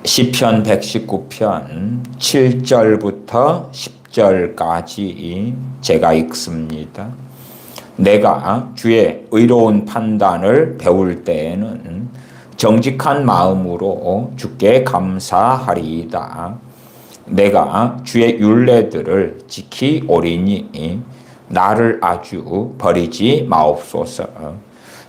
시편 119편 7절부터 10절까지 제가 읽습니다. 내가 주의 의로운 판단을 배울 때에는 정직한 마음으로 주께 감사하리이다. 내가 주의 율례들을 지키오리니 나를 아주 버리지 마옵소서.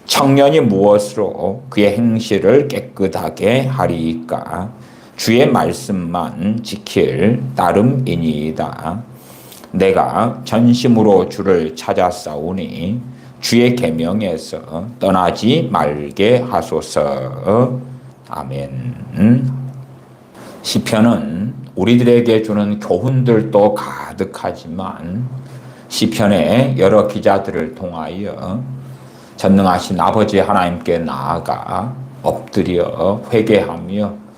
청년이 무엇으로 그의 행실을 깨끗하게 하리이까? 주의 말씀만 지킬 따름이니이다. 내가 전심으로 주를 찾아싸우니 주의 계명에서 떠나지 말게 하소서. 아멘. 시편은 우리들에게 주는 교훈들도 가득하지만 시편의 여러 기자들을 통하여 전능하신 아버지 하나님께 나아가 엎드려 회개하며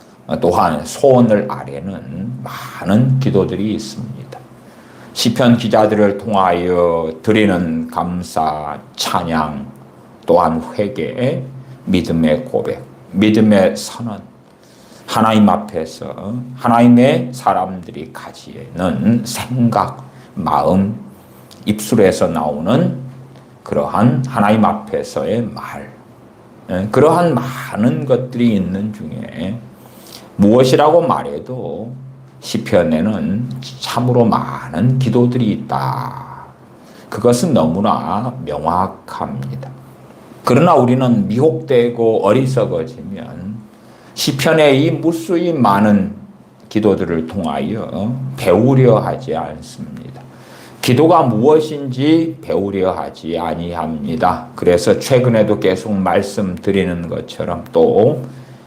또한 소원을 아뢰는 많은 기도들이 있습니다. 시편 기자들을 통하여 드리는 감사, 찬양, 또한 회개, 믿음의 고백, 믿음의 선언, 하나님 앞에서 하나님의 사람들이 가지는 생각, 마음, 입술에서 나오는 그러한 하나님 앞에서의 말, 그러한 많은 것들이 있는 중에 무엇이라고 말해도 시편에는 참으로 많은 기도들이 있다. 그것은 너무나 명확합니다. 그러나 우리는 미혹되고 어리석어지면 시편의 이 무수히 많은 기도들을 통하여 배우려 하지 않습니다. 기도가 무엇인지 배우려 하지 아니합니다. 그래서 최근에도 계속 말씀드리는 것처럼 또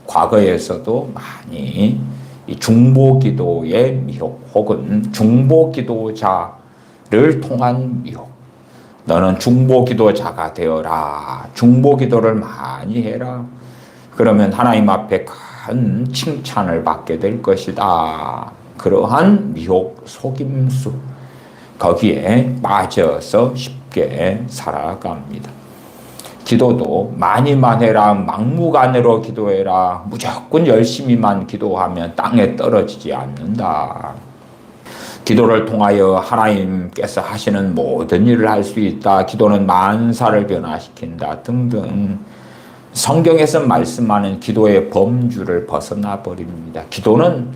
과거에서도 많이 이 중보기도의 미혹 혹은 중보기도자를 통한 미혹, 너는 중보기도자가 되어라, 중보기도를 많이 해라, 그러면 하나님 앞에 큰 칭찬을 받게 될 것이다. 그러한 미혹, 속임수, 거기에 빠져서 쉽게 살아갑니다. 기도도 많이만 해라, 막무가내로 기도해라, 무조건 열심히만 기도하면 땅에 떨어지지 않는다. 기도를 통하여 하나님께서 하시는 모든 일을 할 수 있다. 기도는 만사를 변화시킨다 등등 성경에서 말씀하는 기도의 범주를 벗어나 버립니다. 기도는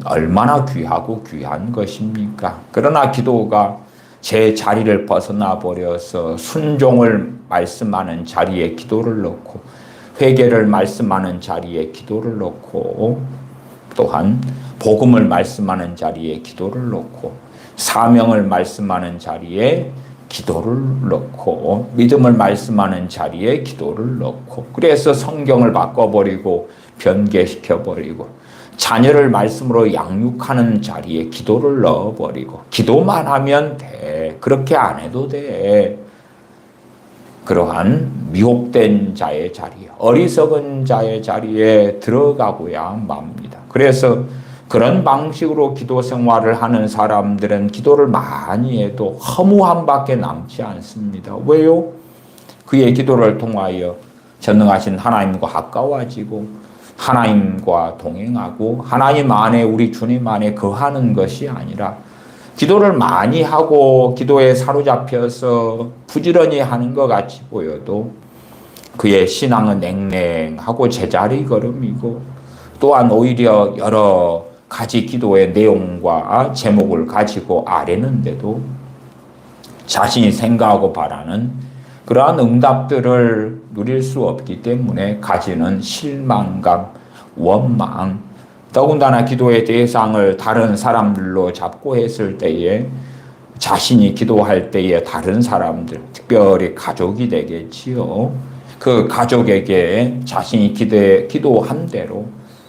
얼마나 귀하고 귀한 것입니까? 그러나 기도가 제 자리를 벗어나 버려서 순종을 말씀하는 자리에 기도를 넣고 회개를 말씀하는 자리에 기도를 넣고 또한 복음을 말씀하는 자리에 기도를 넣고 사명을 말씀하는 자리에 기도를 넣고 믿음을 말씀하는 자리에 기도를 넣고 그래서 성경을 바꿔버리고 변개시켜버리고 자녀를 말씀으로 양육하는 자리에 기도를 넣어버리고 기도만 하면 돼. 그렇게 안 해도 돼. 그러한 미혹된 자의 자리에, 어리석은 자의 자리에 들어가고야 맙니다. 그래서 그런 방식으로 기도 생활을 하는 사람들은 기도를 많이 해도 허무함밖에 남지 않습니다. 왜요? 그의 기도를 통하여 전능하신 하나님과 가까워지고 하나님과 동행하고 하나님 안에 우리 주님 안에 거하는 것이 아니라 기도를 많이 하고 기도에 사로잡혀서 부지런히 하는 것 같이 보여도 그의 신앙은 냉랭하고 제자리 걸음이고 또한 오히려 여러 가지 기도의 내용과 제목을 가지고 아뢰는데도 자신이 생각하고 바라는 그러한 응답들을 누릴 수 없기 때문에 가지는 실망감, 원망, 더군다나 기도의 대상을 다른 사람들로 잡고 했을 때에 자신이 기도할 때에 다른 사람들, 특별히 가족이 되겠지요. 그 가족에게 자신이 기도한 대로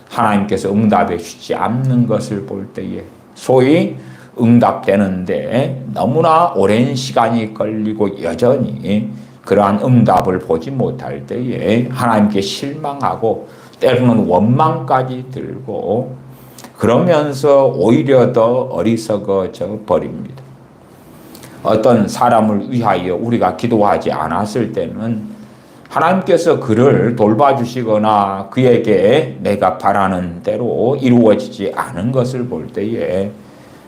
하나님께서 응답해 주지 않는 것을 볼 때에 소위 응답되는데 너무나 오랜 시간이 걸리고 여전히 그러한 응답을 보지 못할 때에 하나님께 실망하고 때로는 원망까지 들고 그러면서 오히려 더 어리석어져 버립니다. 어떤 사람을 위하여 우리가 기도하지 않았을 때는 하나님께서 그를 돌봐주시거나 그에게 내가 바라는 대로 이루어지지 않은 것을 볼 때에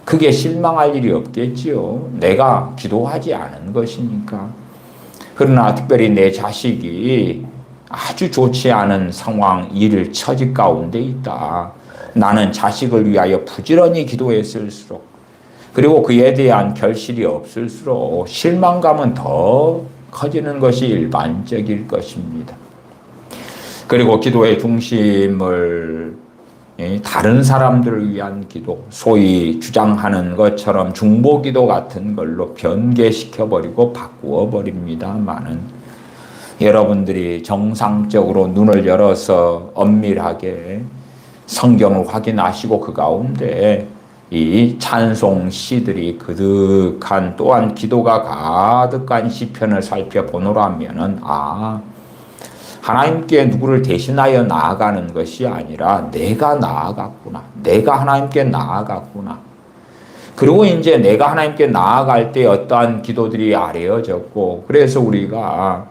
그게 실망할 일이 없겠지요. 내가 기도하지 않은 것이니까. 그러나 특별히 내 자식이 아주 좋지 않은 상황, 일, 처지 가운데 있다. 나는 자식을 위하여 부지런히 기도했을수록 그리고 그에 대한 결실이 없을수록 실망감은 더 커지는 것이 일반적일 것입니다. 그리고 기도의 중심을 다른 사람들을 위한 기도, 소위 주장하는 것처럼 중보기도 같은 걸로 변개시켜버리고 바꾸어버립니다마는 여러분들이 정상적으로 눈을 열어서 엄밀하게 성경을 확인하시고 그 가운데 이 찬송 시들이 그득한 또한 기도가 가득한 시편을 살펴보노라면은 하나님께 누구를 대신하여 나아가는 것이 아니라 내가 나아갔구나. 내가 하나님께 나아갔구나. 그리고 이제 내가 하나님께 나아갈 때 어떠한 기도들이 아뢰어졌고 그래서 우리가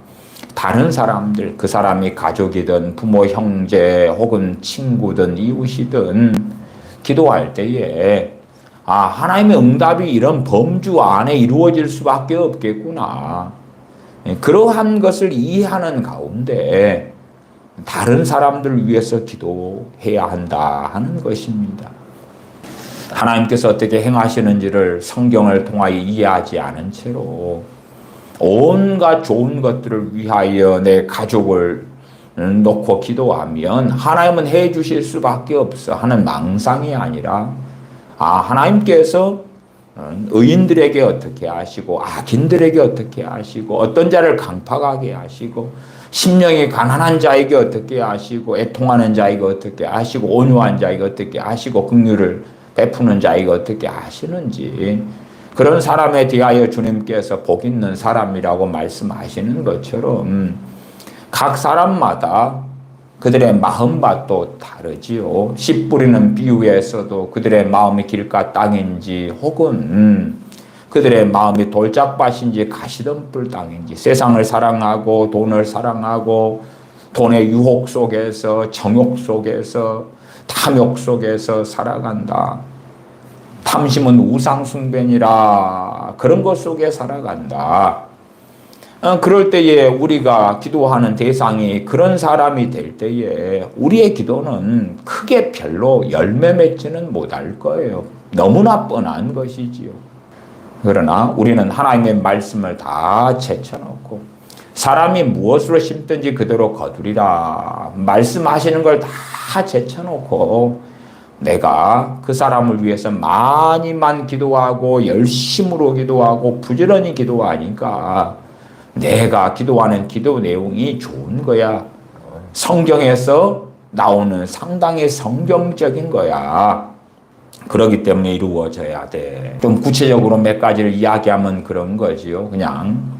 다른 사람들, 그 사람이 가족이든 부모, 형제 혹은 친구든 이웃이든 기도할 때에 하나님의 응답이 이런 범주 안에 이루어질 수밖에 없겠구나. 그러한 것을 이해하는 가운데 다른 사람들을 위해서 기도해야 한다 하는 것입니다. 하나님께서 어떻게 행하시는지를 성경을 통하여 이해하지 않은 채로 온갖 좋은 것들을 위하여 내 가족을 놓고 기도하면 하나님은 해 주실 수밖에 없어 하는 망상이 아니라 하나님께서 의인들에게 어떻게 하시고 악인들에게 어떻게 하시고 어떤 자를 강팍하게 하시고 심령이 가난한 자에게 어떻게 하시고 애통하는 자에게 어떻게 하시고 온유한 자에게 어떻게 하시고 긍휼을 베푸는 자에게 어떻게 하시는지 그런 사람에 대하여 주님께서 복 있는 사람이라고 말씀하시는 것처럼 각 사람마다 그들의 마음밭도 다르지요. 씨 뿌리는 비유에서도 그들의 마음이 길가 땅인지 혹은 그들의 마음이 돌짝밭인지 가시덤불 땅인지 세상을 사랑하고 돈을 사랑하고 돈의 유혹 속에서 정욕 속에서 탐욕 속에서 살아간다. 탐심은 우상숭배니라 그런 것 속에 살아간다. 그럴 때에 우리가 기도하는 대상이 그런 사람이 될 때에 우리의 기도는 크게 별로 열매 맺지는 못할 거예요. 너무나 뻔한 것이지요. 그러나 우리는 하나님의 말씀을 다 제쳐놓고 사람이 무엇으로 심든지 그대로 거두리라 말씀하시는 걸 다 제쳐놓고 내가 그 사람을 위해서 많이만 기도하고 열심으로 기도하고 부지런히 기도하니까 내가 기도하는 기도 내용이 좋은 거야. 성경에서 나오는 상당히 성경적인 거야. 그렇기 때문에 이루어져야 돼. 좀 구체적으로 몇 가지를 이야기하면 그런 거지요. 그냥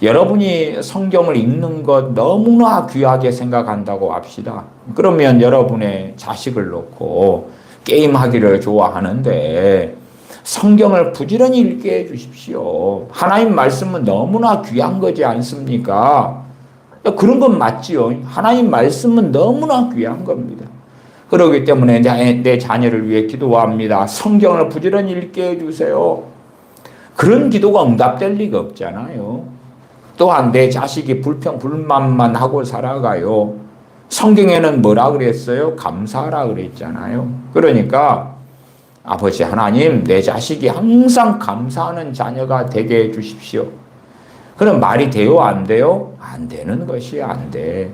여러분이 성경을 읽는 것 너무나 귀하게 생각한다고 합시다. 그러면 여러분의 자식을 놓고 게임하기를 좋아하는데 성경을 부지런히 읽게 해주십시오. 하나님 말씀은 너무나 귀한 거지 않습니까? 그런 건 맞지요. 하나님 말씀은 너무나 귀한 겁니다. 그렇기 때문에 내 자녀를 위해 기도합니다. 성경을 부지런히 읽게 해주세요. 그런 기도가 응답될 리가 없잖아요. 또한 내 자식이 불평불만만 하고 살아가요. 성경에는 뭐라 그랬어요? 감사하라 그랬잖아요. 그러니까 아버지 하나님 내 자식이 항상 감사하는 자녀가 되게 해 주십시오. 그럼 말이 돼요? 안 돼요? 안 되는 것이 안 돼.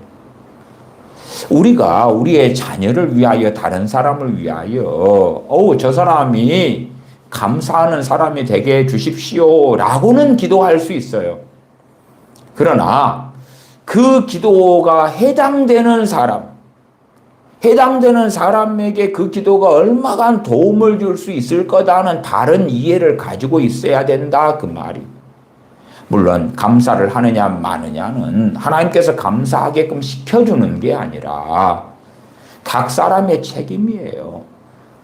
우리가 우리의 자녀를 위하여 다른 사람을 위하여 저 사람이 감사하는 사람이 되게 해 주십시오 라고는 기도할 수 있어요. 그러나 그 기도가 해당되는 사람에게 그 기도가 얼마간 도움을 줄 수 있을 거다는 다른 이해를 가지고 있어야 된다 그 말이. 물론 감사를 하느냐 마느냐는 하나님께서 감사하게끔 시켜주는 게 아니라 각 사람의 책임이에요.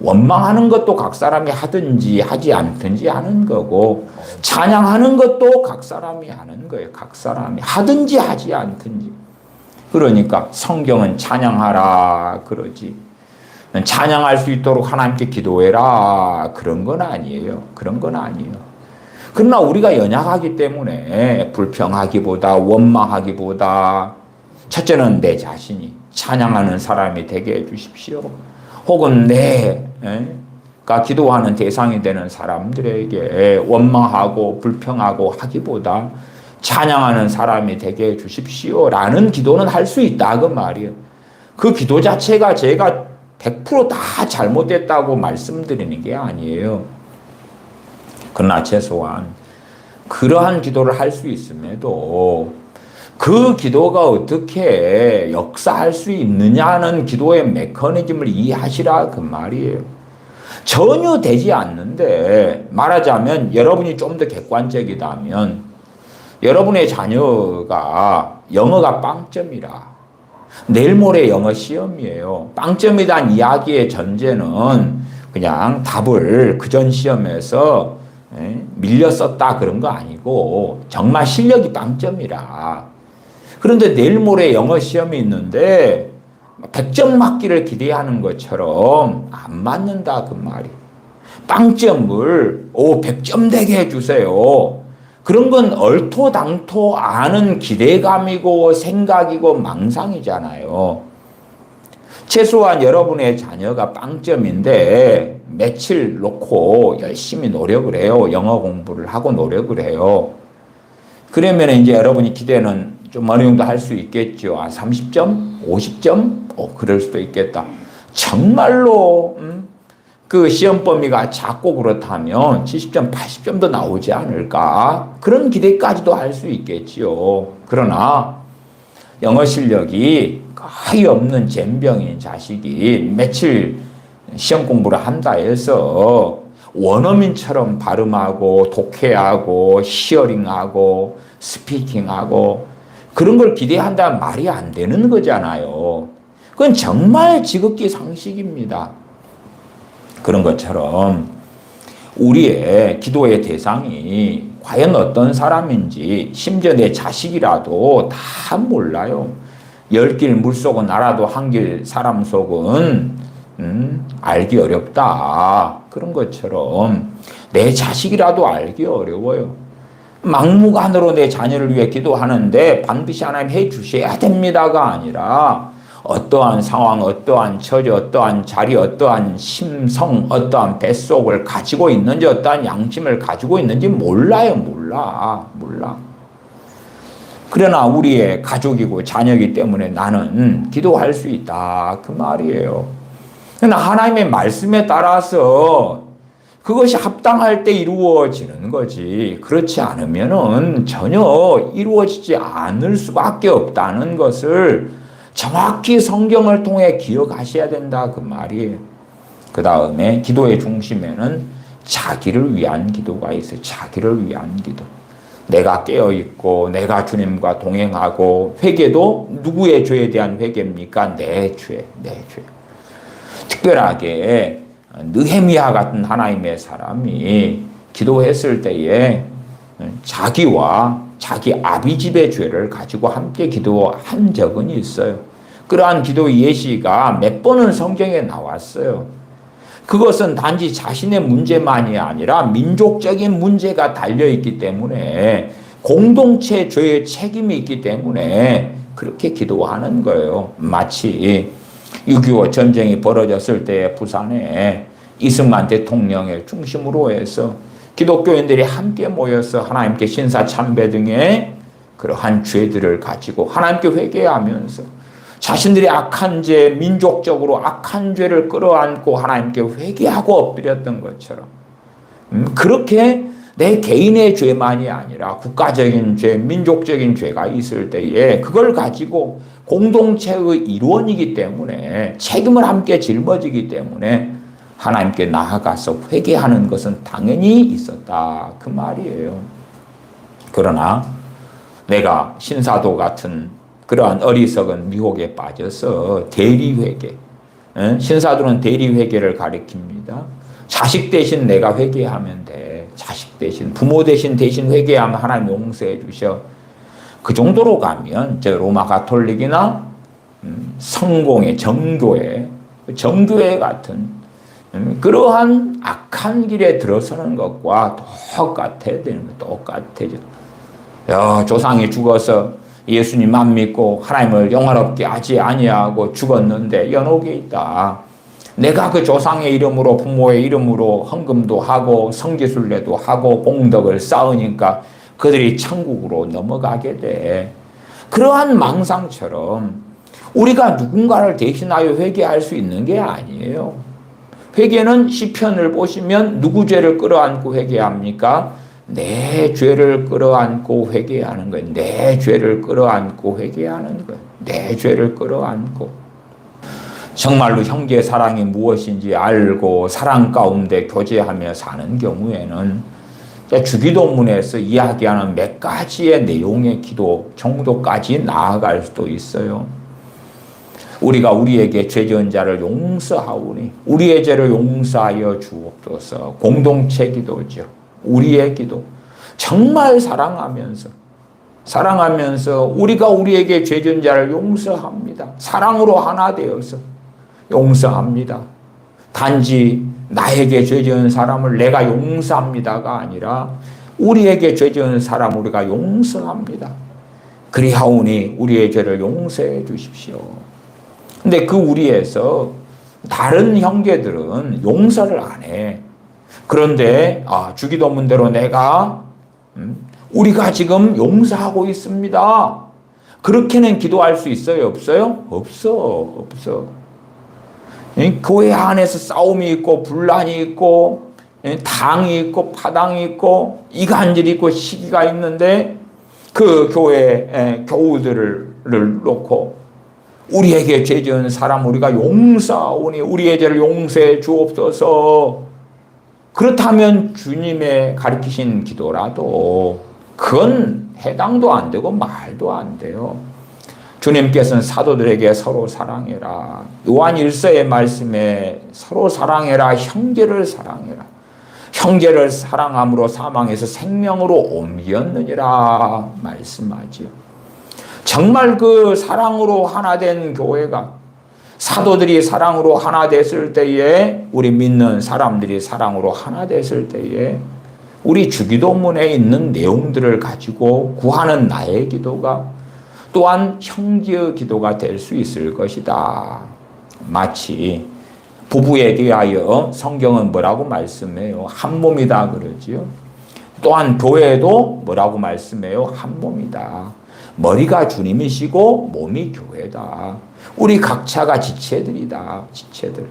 원망하는 것도 각 사람이 하든지 하지 않든지 하는 거고 찬양하는 것도 각 사람이 하는 거예요. 각 사람이 하든지 하지 않든지. 그러니까 성경은 찬양하라 그러지. 찬양할 수 있도록 하나님께 기도해라. 그런 건 아니에요. 그런 건 아니에요. 그러나 우리가 연약하기 때문에 불평하기보다 원망하기보다 첫째는 내 자신이 찬양하는 사람이 되게 해주십시오. 혹은 내가 기도하는 대상이 되는 사람들에게 원망하고 불평하고 하기보다 찬양하는 사람이 되게 해주십시오. 라는 기도는 할 수 있다 그 말이에요. 그 기도 자체가 제가 100%다 잘못됐다고 말씀드리는 게 아니에요. 그러나 최소한 그러한 기도를 할 수 있음에도 그 기도가 어떻게 역사할 수 있느냐는 기도의 메커니즘을 이해하시라 그 말이에요. 전혀 되지 않는데 말하자면 여러분이 좀 더 객관적이다면 여러분의 자녀가 영어가 빵점이라 내일 모레 영어 시험이에요. 빵점이란 이야기의 전제는 그냥 답을 그전 시험에서 밀려 썼다 그런 거 아니고 정말 실력이 빵점이라. 그런데 내일 모레 영어 시험이 있는데 100점 맞기를 기대하는 것처럼 안 맞는다 그 말이. 빵점을 100점 되게 해주세요. 그런 건 얼토당토 않은 기대감이고 생각이고 망상이잖아요. 최소한 여러분의 자녀가 빵점인데 며칠 놓고 열심히 노력을 해요. 영어 공부를 하고 노력을 해요. 그러면 이제 여러분이 기대는 좀 어느 정도 할 수 있겠죠. 30점? 50점? 그럴 수도 있겠다. 정말로 그 시험 범위가 작고 그렇다면 70점, 80점도 나오지 않을까? 그런 기대까지도 할 수 있겠지요. 그러나 영어 실력이 거의 없는 젬병인 자식이 며칠 시험 공부를 한다 해서 원어민처럼 발음하고 독해하고 히어링하고 스피킹하고 그런 걸 기대한다면 말이 안 되는 거잖아요. 그건 정말 지극히 상식입니다. 그런 것처럼 우리의 기도의 대상이 과연 어떤 사람인지 심지어 내 자식이라도 다 몰라요. 10길 물속은 알아도 한 길 사람 속은 알기 어렵다. 그런 것처럼 내 자식이라도 알기 어려워요. 막무가내로 내 자녀를 위해 기도하는데 반드시 하나님 해 주셔야 됩니다가 아니라 어떠한 상황, 어떠한 처지, 어떠한 자리, 어떠한 심성, 어떠한 뱃속을 가지고 있는지, 어떠한 양심을 가지고 있는지 몰라요. 몰라. 그러나 우리의 가족이고 자녀이기 때문에 나는 기도할 수 있다. 그 말이에요. 그러나 하나님의 말씀에 따라서 그것이 합당할 때 이루어지는 거지. 그렇지 않으면은 전혀 이루어지지 않을 수밖에 없다는 것을 정확히 성경을 통해 기억하셔야 된다 그 말이에요. 그 다음에 기도의 중심에는 자기를 위한 기도가 있어요. 자기를 위한 기도. 내가 깨어있고 내가 주님과 동행하고 회개도 누구의 죄에 대한 회개입니까? 내 죄. 특별하게 느헤미야 같은 하나님의 사람이 기도했을 때에 자기와 자기 아비집의 죄를 가지고 함께 기도한 적은 있어요. 그러한 기도 예시가 몇 번은 성경에 나왔어요. 그것은 단지 자신의 문제만이 아니라 민족적인 문제가 달려있기 때문에 공동체 죄의 책임이 있기 때문에 그렇게 기도하는 거예요. 마치 6.25 전쟁이 벌어졌을 때 부산에 이승만 대통령의 중심으로 해서 기독교인들이 함께 모여서 하나님께 신사 참배 등의 그러한 죄들을 가지고 하나님께 회개하면서 자신들이 악한 죄, 민족적으로 악한 죄를 끌어안고 하나님께 회개하고 엎드렸던 것처럼 그렇게 내 개인의 죄만이 아니라 국가적인 죄, 민족적인 죄가 있을 때에 그걸 가지고 공동체의 일원이기 때문에 책임을 함께 짊어지기 때문에 하나님께 나아가서 회개하는 것은 당연히 있었다 그 말이에요. 그러나 내가 신사도 같은 그러한 어리석은 미혹에 빠져서 대리회개, 신사들은 대리회개를 가리킵니다. 자식 대신 내가 회개하면 돼. 자식 대신, 부모 대신 회개하면 하나님 용서해 주셔. 그 정도로 가면 저 로마 가톨릭이나 성공의 정교회 같은 그러한 악한 길에 들어서는 것과 똑같아야 되는 거 똑같아져. 야, 조상이 죽어서 예수님 안 믿고 하나님을 영화롭게 하지 아니하고 죽었는데 연옥에 있다. 내가 그 조상의 이름으로 부모의 이름으로 헌금도 하고 성지순례도 하고 공덕을 쌓으니까 그들이 천국으로 넘어가게 돼. 그러한 망상처럼 우리가 누군가를 대신하여 회개할 수 있는 게 아니에요. 회개는 시편을 보시면 누구 죄를 끌어안고 회개합니까? 내 죄를 끌어안고 회개하는 거예요. 내 죄를 끌어안고 회개하는 거예요. 내 죄를 끌어안고. 정말로 형제 사랑이 무엇인지 알고 사랑 가운데 교제하며 사는 경우에는 주기도문에서 이야기하는 몇 가지의 내용의 기도 정도까지 나아갈 수도 있어요. 우리가 우리에게 죄 지은 자를 용서하오니 우리의 죄를 용서하여 주옵소서. 공동체 기도죠. 우리의 기도. 정말 사랑하면서 우리가 우리에게 죄 지은 자를 용서합니다. 사랑으로 하나 되어서 용서합니다. 단지 나에게 죄 지은 사람을 내가 용서합니다가 아니라 우리에게 죄 지은 사람 우리가 용서합니다. 그리하오니 우리의 죄를 용서해 주십시오. 근데 그 우리에서 다른 형제들은 용서를 안 해. 그런데 주기도문대로 내가 우리가 지금 용서하고 있습니다. 그렇게는 기도할 수 있어요? 없어요? 없어. 교회 안에서 싸움이 있고 분란이 있고 당이 있고 파당이 있고 이간질이 있고 시기가 있는데 그 교회 교우들을 놓고 우리에게 죄 지은 사람 우리가 용서하오니 우리의 죄를 용서해 주옵소서. 그렇다면 주님의 가르치신 기도라도 그건 해당도 안 되고 말도 안 돼요. 주님께서는 사도들에게 서로 사랑해라. 요한 1서의 말씀에 서로 사랑해라. 형제를 사랑해라. 형제를 사랑함으로 사망에서 생명으로 옮겼느니라 말씀하지요. 정말 그 사랑으로 하나 된 교회가 사도들이 사랑으로 하나 됐을 때에 우리 믿는 사람들이 사랑으로 하나 됐을 때에 우리 주기도문에 있는 내용들을 가지고 구하는 나의 기도가 또한 형제의 기도가 될 수 있을 것이다. 마치 부부에 대하여 성경은 뭐라고 말씀해요? 한 몸이다 그러지요. 또한 교회도 뭐라고 말씀해요? 한 몸이다. 머리가 주님이시고 몸이 교회다. 우리 각자가 지체들이다. 지체들.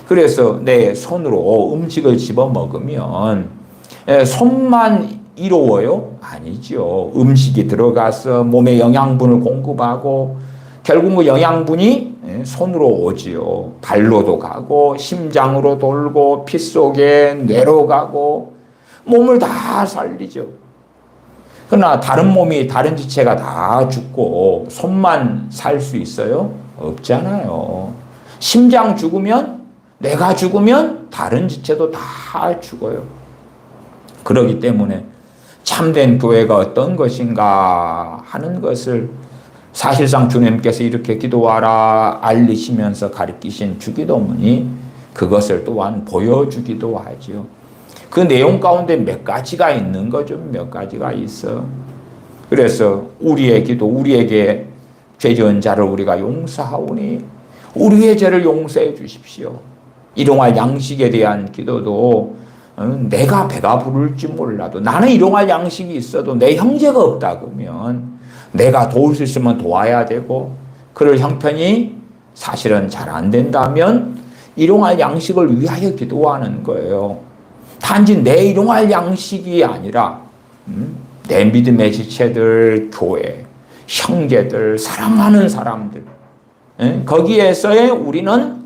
그래서 내 손으로 음식을 집어 먹으면 손만 이로워요? 아니죠. 음식이 들어가서 몸에 영양분을 공급하고 결국 그 영양분이 손으로 오지요. 발로도 가고 심장으로 돌고 피 속에 뇌로 가고 몸을 다 살리죠. 그러나 다른 몸이 다른 지체가 다 죽고 손만 살 수 있어요? 없잖아요. 심장 죽으면 내가 죽으면 다른 지체도 다 죽어요. 그렇기 때문에 참된 교회가 어떤 것인가 하는 것을 사실상 주님께서 이렇게 기도하라 알리시면서 가르치신 주기도문이 그것을 또한 보여주기도 하죠. 그 내용 가운데 몇 가지가 있는 거죠. 몇 가지가 있어. 그래서 우리의 기도, 우리에게 죄 지은 자를 우리가 용서하오니 우리의 죄를 용서해 주십시오. 일용할 양식에 대한 기도도 내가 배가 부를지 몰라도 나는 일용할 양식이 있어도 내 형제가 없다 그러면 내가 도울 수 있으면 도와야 되고 그럴 형편이 사실은 잘 안 된다면 일용할 양식을 위하여 기도하는 거예요. 단지 내 일용할 양식이 아니라 내 믿음의 지체들, 교회, 형제들, 사랑하는 사람들 거기에서의 우리는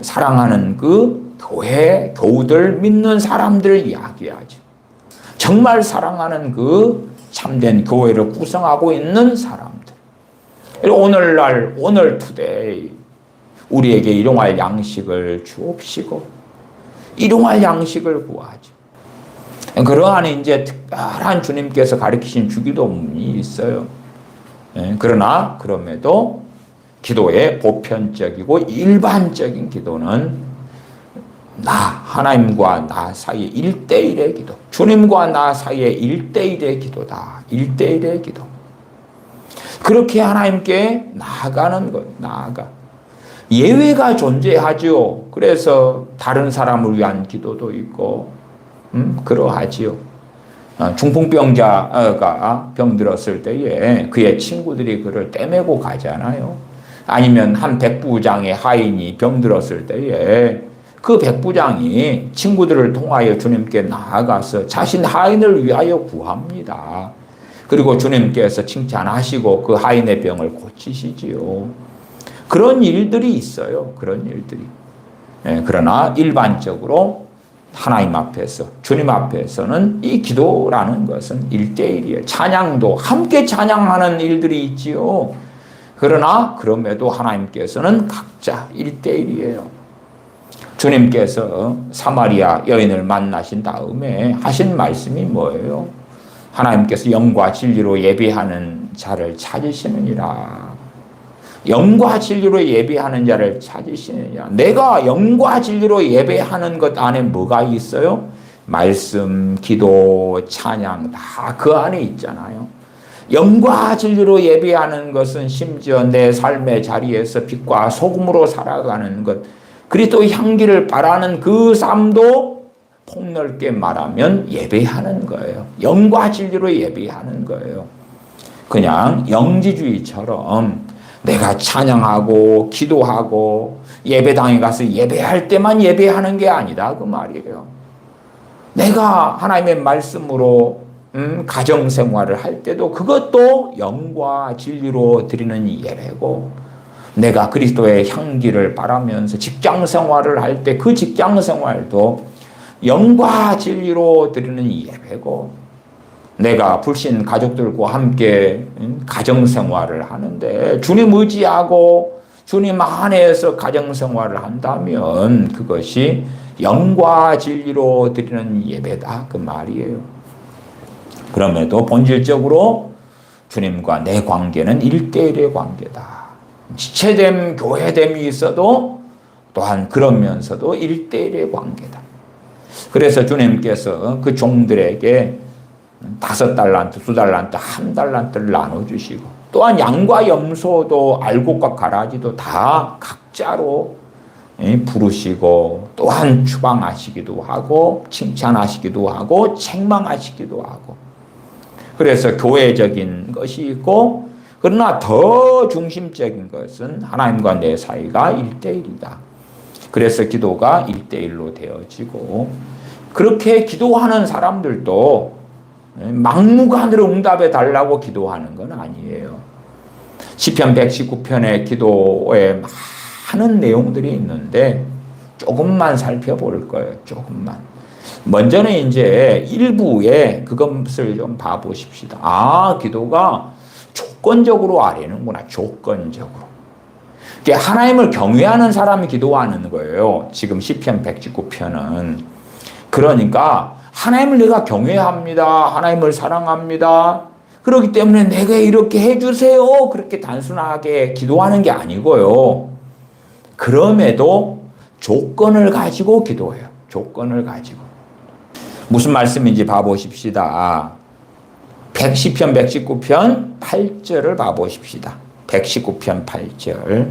사랑하는 그 교회, 교우들, 믿는 사람들을 이야기하죠. 정말 사랑하는 그 참된 교회를 구성하고 있는 사람들. 오늘날, 오늘 투데이 우리에게 일용할 양식을 주옵시고 일용할 양식을 구하죠. 그러한 이제 특별한 주님께서 가르치신 주기도문이 있어요. 그러나 그럼에도 기도의 보편적이고 일반적인 기도는 나 하나님과 나 사이의 1대1의 기도, 주님과 나 사이의 1대1의 기도다. 1대1의 기도. 그렇게 하나님께 나아가는 것, 나아가. 예외가 존재하죠. 그래서 다른 사람을 위한 기도도 있고, 그러하지요. 중풍병자가 병들었을 때에 그의 친구들이 그를 떼매고 가잖아요. 아니면 한 백부장의 하인이 병들었을 때에 그 백부장이 친구들을 통하여 주님께 나아가서 자신 하인을 위하여 구합니다. 그리고 주님께서 칭찬하시고 그 하인의 병을 고치시지요. 그런 일들이 있어요. 그런 일들이. 그러나 일반적으로 하나님 앞에서, 주님 앞에서는 이 기도라는 것은 1대1이에요. 찬양도 함께 찬양하는 일들이 있지요. 그러나 그럼에도 하나님께서는 각자 1대1이에요. 주님께서 사마리아 여인을 만나신 다음에 하신 말씀이 뭐예요? 하나님께서 영과 진리로 예배하는 자를 찾으시느니라. 영과 진리로 예배하는 자를 찾으시느냐. 내가 영과 진리로 예배하는 것 안에 뭐가 있어요? 말씀, 기도, 찬양 다 그 안에 있잖아요. 영과 진리로 예배하는 것은 심지어 내 삶의 자리에서 빛과 소금으로 살아가는 것, 그리스도의 향기를 바라는 그 삶도 폭넓게 말하면 예배하는 거예요. 영과 진리로 예배하는 거예요. 그냥 영지주의처럼 내가 찬양하고 기도하고 예배당에 가서 예배할 때만 예배하는 게 아니다 그 말이에요. 내가 하나님의 말씀으로 가정생활을 할 때도 그것도 영과 진리로 드리는 예배고, 내가 그리스도의 향기를 바라면서 직장생활을 할 때 그 직장생활도 영과 진리로 드리는 예배고, 내가 불신 가족들과 함께 가정생활을 하는데 주님 의지하고 주님 안에서 가정생활을 한다면 그것이 영과 진리로 드리는 예배다 그 말이에요. 그럼에도 본질적으로 주님과 내 관계는 1대1의 관계다. 지체됨, 교회됨이 있어도 또한 그러면서도 1대1의 관계다. 그래서 주님께서 그 종들에게 5달란트, 2달란트, 1달란트를 나눠주시고, 또한 양과 염소도 알곡과 가라지도 다 각자로 부르시고, 또한 추방하시기도 하고, 칭찬하시기도 하고, 책망하시기도 하고. 그래서 교회적인 것이 있고, 그러나 더 중심적인 것은 하나님과 내 사이가 1대1이다. 그래서 기도가 1대1로 되어지고, 그렇게 기도하는 사람들도 막무가내로 응답해 달라고 기도하는 건 아니에요. 시편 119편의 기도에 많은 내용들이 있는데 조금만 살펴볼 거예요. 조금만. 먼저는 이제 일부에 그것을 좀 봐보십시다. 기도가 조건적으로 아뢰는구나. 조건적으로. 하나님을 경외하는 사람이 기도하는 거예요. 지금 시편 119편은. 그러니까 하나님을 내가 경외합니다. 하나님을 사랑합니다. 그렇기 때문에 내가 이렇게 해주세요. 그렇게 단순하게 기도하는 게 아니고요. 그럼에도 조건을 가지고 기도해요. 조건을 가지고. 무슨 말씀인지 봐보십시다. 시편 119편 8절을 봐보십시다. 119편 8절.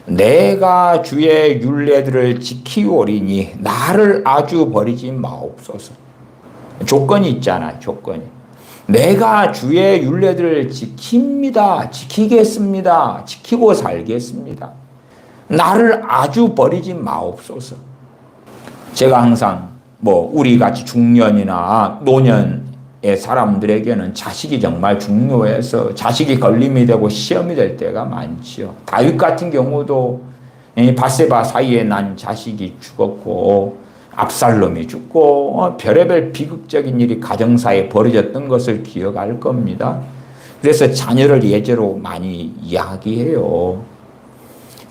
내가 주의 율례들을 지키오리니 나를 아주 버리지 마옵소서. 조건이 있잖아. 조건이. 내가 주의 율례들을 지킵니다. 지키겠습니다. 지키고 살겠습니다. 나를 아주 버리지 마옵소서. 제가 항상 우리 같이 중년이나 노년의 사람들에게는 자식이 정말 중요해서 자식이 걸림이 되고 시험이 될 때가 많지요. 다윗 같은 경우도 밧세바 사이에 난 자식이 죽었고 압살롬이 죽고 별의별 비극적인 일이 가정사에 벌어졌던 것을 기억할 겁니다. 그래서 자녀를 예제로 많이 이야기해요.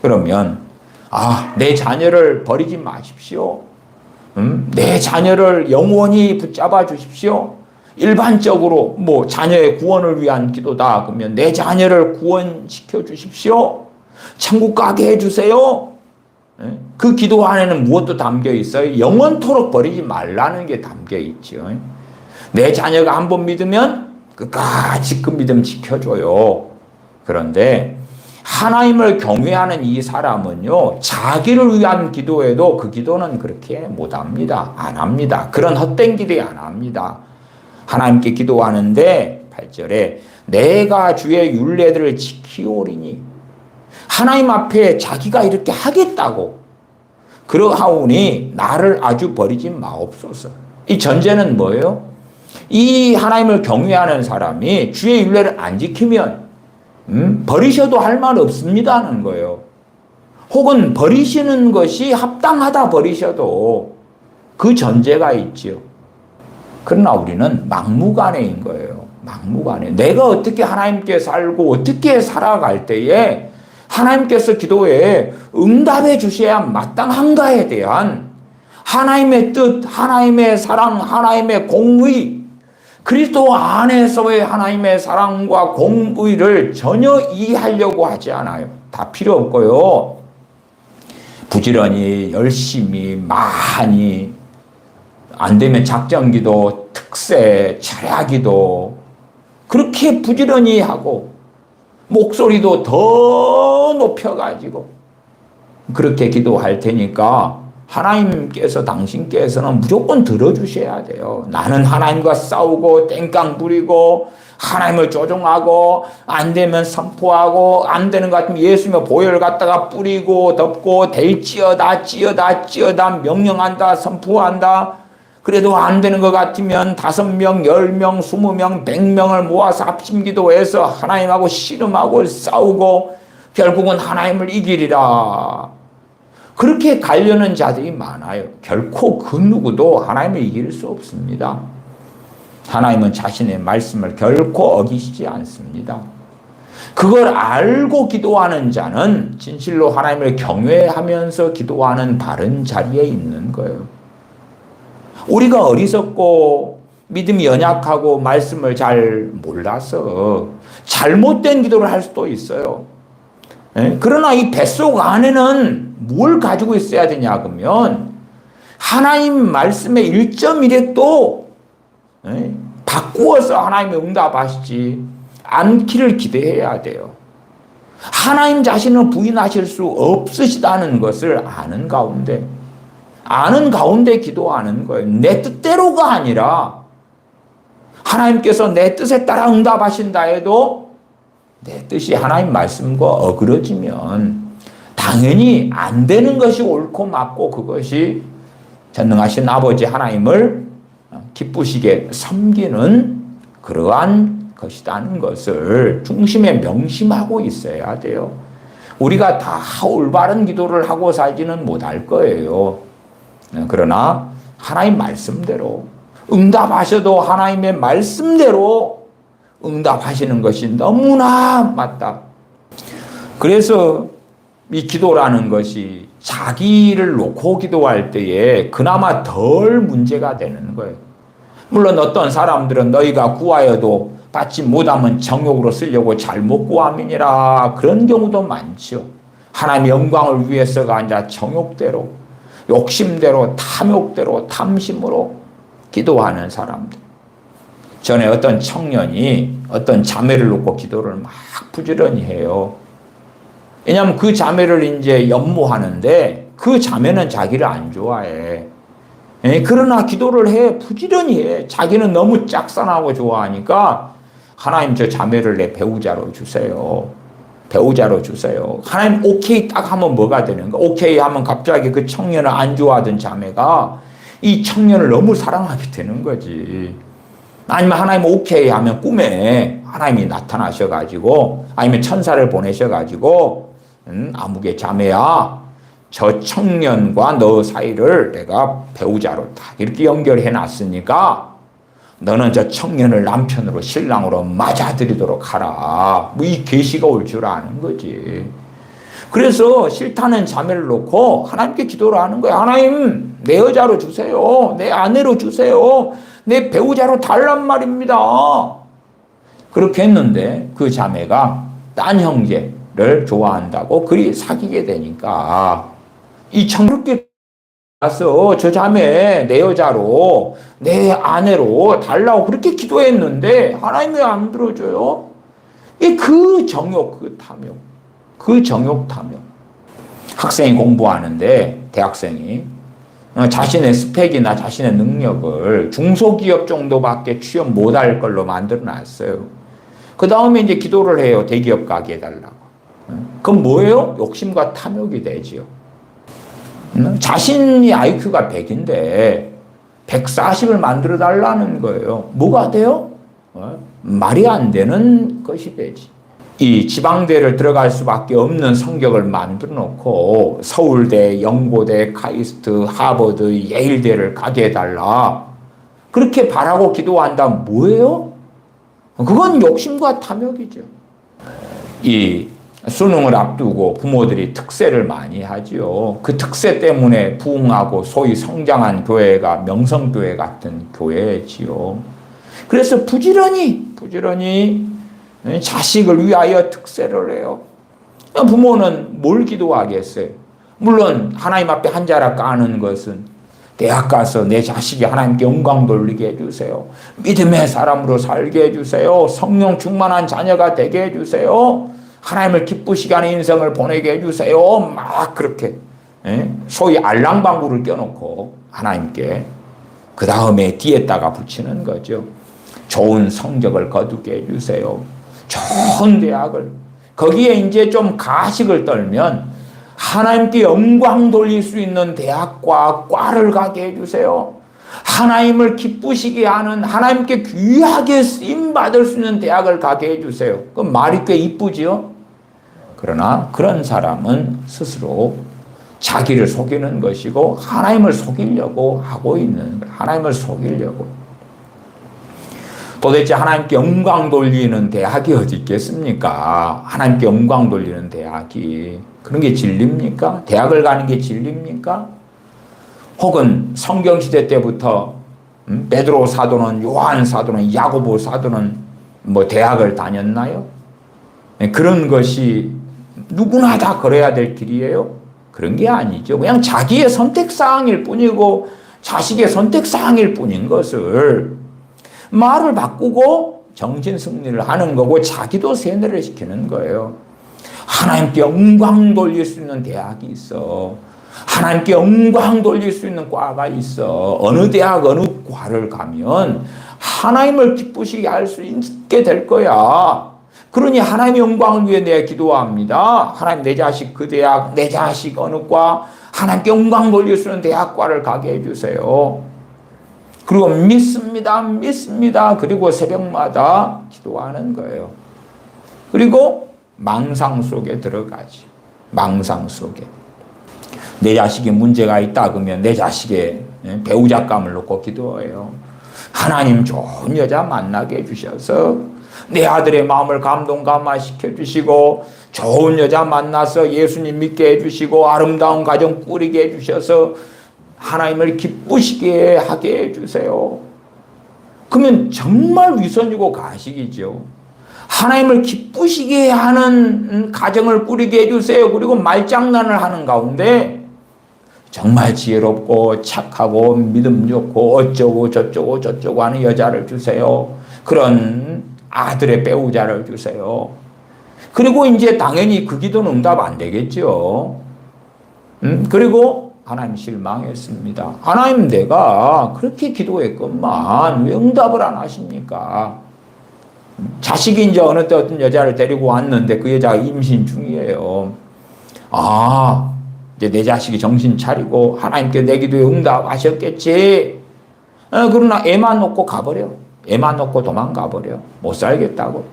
그러면 내 자녀를 버리지 마십시오. 내 자녀를 영원히 붙잡아 주십시오. 일반적으로 뭐 자녀의 구원을 위한 기도다 그러면 내 자녀를 구원시켜 주십시오. 천국 가게 해주세요. 그 기도 안에는 무엇도 담겨 있어요? 영원토록 버리지 말라는 게 담겨 있죠. 내 자녀가 한번 믿으면 끝까지 그 믿음 지켜줘요. 그런데 하나님을 경외하는 이 사람은요, 자기를 위한 기도에도 그 기도는 그렇게 못합니다. 안 합니다. 그런 헛된 기도 안 합니다. 하나님께 기도하는데 8절에 내가 주의 율례들을 지키오리니 하나님 앞에 자기가 이렇게 하겠다고 그러하오니 나를 아주 버리지 마옵소서. 이 전제는 뭐예요? 이 하나님을 경외하는 사람이 주의 율례를 안 지키면 버리셔도 할 말 없습니다는 거예요. 혹은 버리시는 것이 합당하다 버리셔도 그 전제가 있지요. 그러나 우리는 막무가내인 거예요. 막무가내. 내가 어떻게 하나님께 살고 어떻게 살아갈 때에 하나님께서 기도에 응답해 주셔야 마땅한가에 대한 하나님의 뜻, 하나님의 사랑, 하나님의 공의, 그리스도 안에서의 하나님의 사랑과 공의를 전혀 이해하려고 하지 않아요. 다 필요 없고요. 부지런히 열심히 많이 안 되면 작정기도, 특세, 철야기도 그렇게 부지런히 하고 목소리도 더 높여가지고 그렇게 기도할 테니까 하나님께서 당신께서는 무조건 들어주셔야 돼요. 나는 하나님과 싸우고 땡깡 부리고 하나님을 조종하고 안 되면 선포하고 안 되는 것 같으면 예수님의 보혈 갖다가 뿌리고 덮고 될지어다 찌어다 명령한다 선포한다. 그래도 안 되는 것 같으면 5명, 10명, 20명, 100명을 모아서 합심기도해서 하나님하고 씨름하고 싸우고 결국은 하나님을 이기리라. 그렇게 가려는 자들이 많아요. 결코 그 누구도 하나님을 이길 수 없습니다. 하나님은 자신의 말씀을 결코 어기시지 않습니다. 그걸 알고 기도하는 자는 진실로 하나님을 경외하면서 기도하는 바른 자리에 있는 거예요. 우리가 어리석고 믿음이 연약하고 말씀을 잘 몰라서 잘못된 기도를 할 수도 있어요. 그러나 이 뱃속 안에는 뭘 가지고 있어야 되냐 그러면 하나님 말씀의 1.1획도 바꾸어서 하나님이 응답하시지 않기를 기대해야 돼요. 하나님 자신을 부인하실 수 없으시다는 것을 아는 가운데 기도하는 거예요. 내 뜻대로가 아니라 하나님께서 내 뜻에 따라 응답하신다 해도 내 뜻이 하나님 말씀과 어그러지면 당연히 안 되는 것이 옳고 맞고 그것이 전능하신 아버지 하나님을 기쁘시게 섬기는 그러한 것이라는 것을 중심에 명심하고 있어야 돼요. 우리가 다 올바른 기도를 하고 살지는 못할 거예요. 그러나 하나님 말씀대로 응답하셔도 하나님의 말씀대로 응답하시는 것이 너무나 맞다. 그래서 이 기도라는 것이 자기를 놓고 기도할 때에 그나마 덜 문제가 되는 거예요. 물론 어떤 사람들은 너희가 구하여도 받지 못하면 정욕으로 쓰려고 잘못 구함이니라 그런 경우도 많죠. 하나님의 영광을 위해서가 아니라 정욕대로 욕심대로 탐욕대로 탐심으로 기도하는 사람들. 전에 어떤 청년이 어떤 자매를 놓고 기도를 막 부지런히 해요. 왜냐하면 그 자매를 이제 연모하는데 그 자매는 자기를 안 좋아해. 그러나 기도를 해. 부지런히 해. 자기는 너무 짝사랑하고 좋아하니까 하나님 저 자매를 내 배우자로 주세요. 배우자로 주세요. 하나님 오케이 딱 하면 뭐가 되는가? 오케이 하면 갑자기 그 청년을 안 좋아하던 자매가 이 청년을 너무 사랑하게 되는 거지. 아니면 하나님 오케이 하면 꿈에 하나님이 나타나셔가지고 아니면 천사를 보내셔가지고 아무개 자매야 저 청년과 너 사이를 내가 배우자로 딱 이렇게 연결해 놨으니까 너는 저 청년을 남편으로 신랑으로 맞아들이도록 하라. 뭐 이 계시가 올 줄 아는 거지. 그래서 싫다는 자매를 놓고 하나님께 기도를 하는 거예요. 하나님, 내 여자로 주세요. 내 아내로 주세요. 내 배우자로 달란 말입니다. 그렇게 했는데 그 자매가 딴 형제를 좋아한다고 그리 사귀게 되니까 이 청그렇게 가서 저 자매 내 여자로 내 아내로 달라고 그렇게 기도했는데 하나님이 왜 안 들어줘요? 그 정욕, 그 정욕 탐욕. 학생이 공부하는데 대학생이 자신의 스펙이나 자신의 능력을 중소기업 정도밖에 취업 못할 걸로 만들어 놨어요. 그 다음에 이제 기도를 해요. 대기업 가게 해달라고. 그럼 뭐예요? 욕심과 탐욕이 되지요. 자신이 IQ가 100인데 140을 만들어 달라는 거예요. 뭐가 돼요? 말이 안 되는 것이 되지. 이 지방대를 들어갈 수밖에 없는 성적을 만들어 놓고 서울대, 영고대, 카이스트, 하버드, 예일대를 가게 해달라. 그렇게 바라고 기도한다면 뭐예요? 그건 욕심과 탐욕이죠. 이 수능을 앞두고 부모들이 특세를 많이 하지요. 그 특세 때문에 부흥하고 소위 성장한 교회가 명성교회 같은 교회지요. 그래서 부지런히 자식을 위하여 특세를 해요. 부모는 뭘 기도하겠어요? 물론 하나님 앞에 한 자락 까는 것은 대학 가서 내 자식이 하나님께 영광 돌리게 해주세요. 믿음의 사람으로 살게 해주세요. 성령 충만한 자녀가 되게 해주세요. 하나님을 기쁘시게 하는 인생을 보내게 해주세요. 막 그렇게 소위 알랑방구를 껴놓고 하나님께 그 다음에 뒤에다가 붙이는 거죠. 좋은 성적을 거두게 해주세요. 좋은 대학을. 거기에 이제 좀 가식을 떨면 하나님께 영광 돌릴 수 있는 대학과 과를 가게 해주세요. 하나님을 기쁘시게 하는, 하나님께 귀하게 쓰임받을 수 있는 대학을 가게 해주세요. 그 말이 꽤 이쁘지요? 그러나 그런 사람은 스스로 자기를 속이는 것이고 하나님을 속이려고 하고 있는 거예요. 하나님을 속이려고. 도대체 하나님께 영광 돌리는 대학이 어디 있겠습니까? 하나님께 영광 돌리는 대학이. 그런 게 진리입니까? 대학을 가는 게 진리입니까? 혹은 성경시대 때부터 베드로 사도는, 요한 사도는, 야고보 사도는 뭐 대학을 다녔나요? 그런 것이 누구나 다 걸어야 될 길이에요? 그런 게 아니죠. 그냥 자기의 선택사항일 뿐이고 자식의 선택사항일 뿐인 것을 말을 바꾸고 정신승리를 하는 거고 자기도 세뇌를 시키는 거예요. 하나님께 영광 돌릴 수 있는 대학이 있어. 하나님께 영광 돌릴 수 있는 과가 있어. 어느 대학 어느 과를 가면 하나님을 기쁘시게 할 수 있게 될 거야. 그러니 하나님의 영광을 위해 내가 기도합니다. 하나님 내 자식 그 대학, 내 자식 어느 과, 하나님께 영광 돌릴 수 있는 대학과를 가게 해주세요. 그리고 믿습니다. 그리고 새벽마다 기도하는 거예요. 그리고 망상 속에 들어가지. 망상 속에. 내 자식이 문제가 있다 그러면 내 자식의 배우자감을 놓고 기도해요. 하나님 좋은 여자 만나게 해주셔서 내 아들의 마음을 감동감화시켜 주시고 좋은 여자 만나서 예수님 믿게 해주시고 아름다운 가정 꾸리게 해주셔서 하나님을 기쁘시게 하게 해주세요. 그러면 정말 위선이고 가식이죠. 하나님을 기쁘시게 하는 가정을 꾸리게 해주세요. 그리고 말장난을 하는 가운데 정말 지혜롭고 착하고 믿음 좋고 어쩌고 저쩌고 하는 여자를 주세요. 그런 아들의 배우자를 주세요. 그리고 이제 당연히 그 기도는 응답 안 되겠죠. 그리고 하나님 실망했습니다. 하나님 내가 그렇게 기도했건만 왜 응답을 안 하십니까? 자식이 이제 어느 때 어떤 여자를 데리고 왔는데 그 여자가 임신 중이에요. 아, 이제 내 자식이 정신 차리고 하나님께 내 기도에 응답하셨겠지. 그러나 애만 놓고 가버려. 애만 놓고 도망가버려. 못 살겠다고.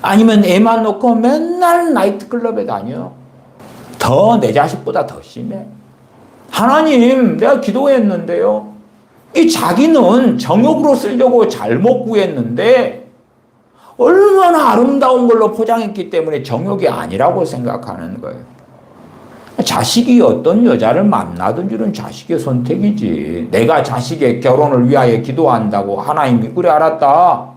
아니면 애만 놓고 맨날 나이트클럽에 다녀. 더 내 자식보다 더 심해. 하나님 내가 기도했는데요. 이 자기는 정욕으로 쓰려고 잘못 구했는데 얼마나 아름다운 걸로 포장했기 때문에 정욕이 아니라고 생각하는 거예요. 자식이 어떤 여자를 만나든지는 자식의 선택이지. 내가 자식의 결혼을 위하여 기도한다고 하나님이 그래 알았다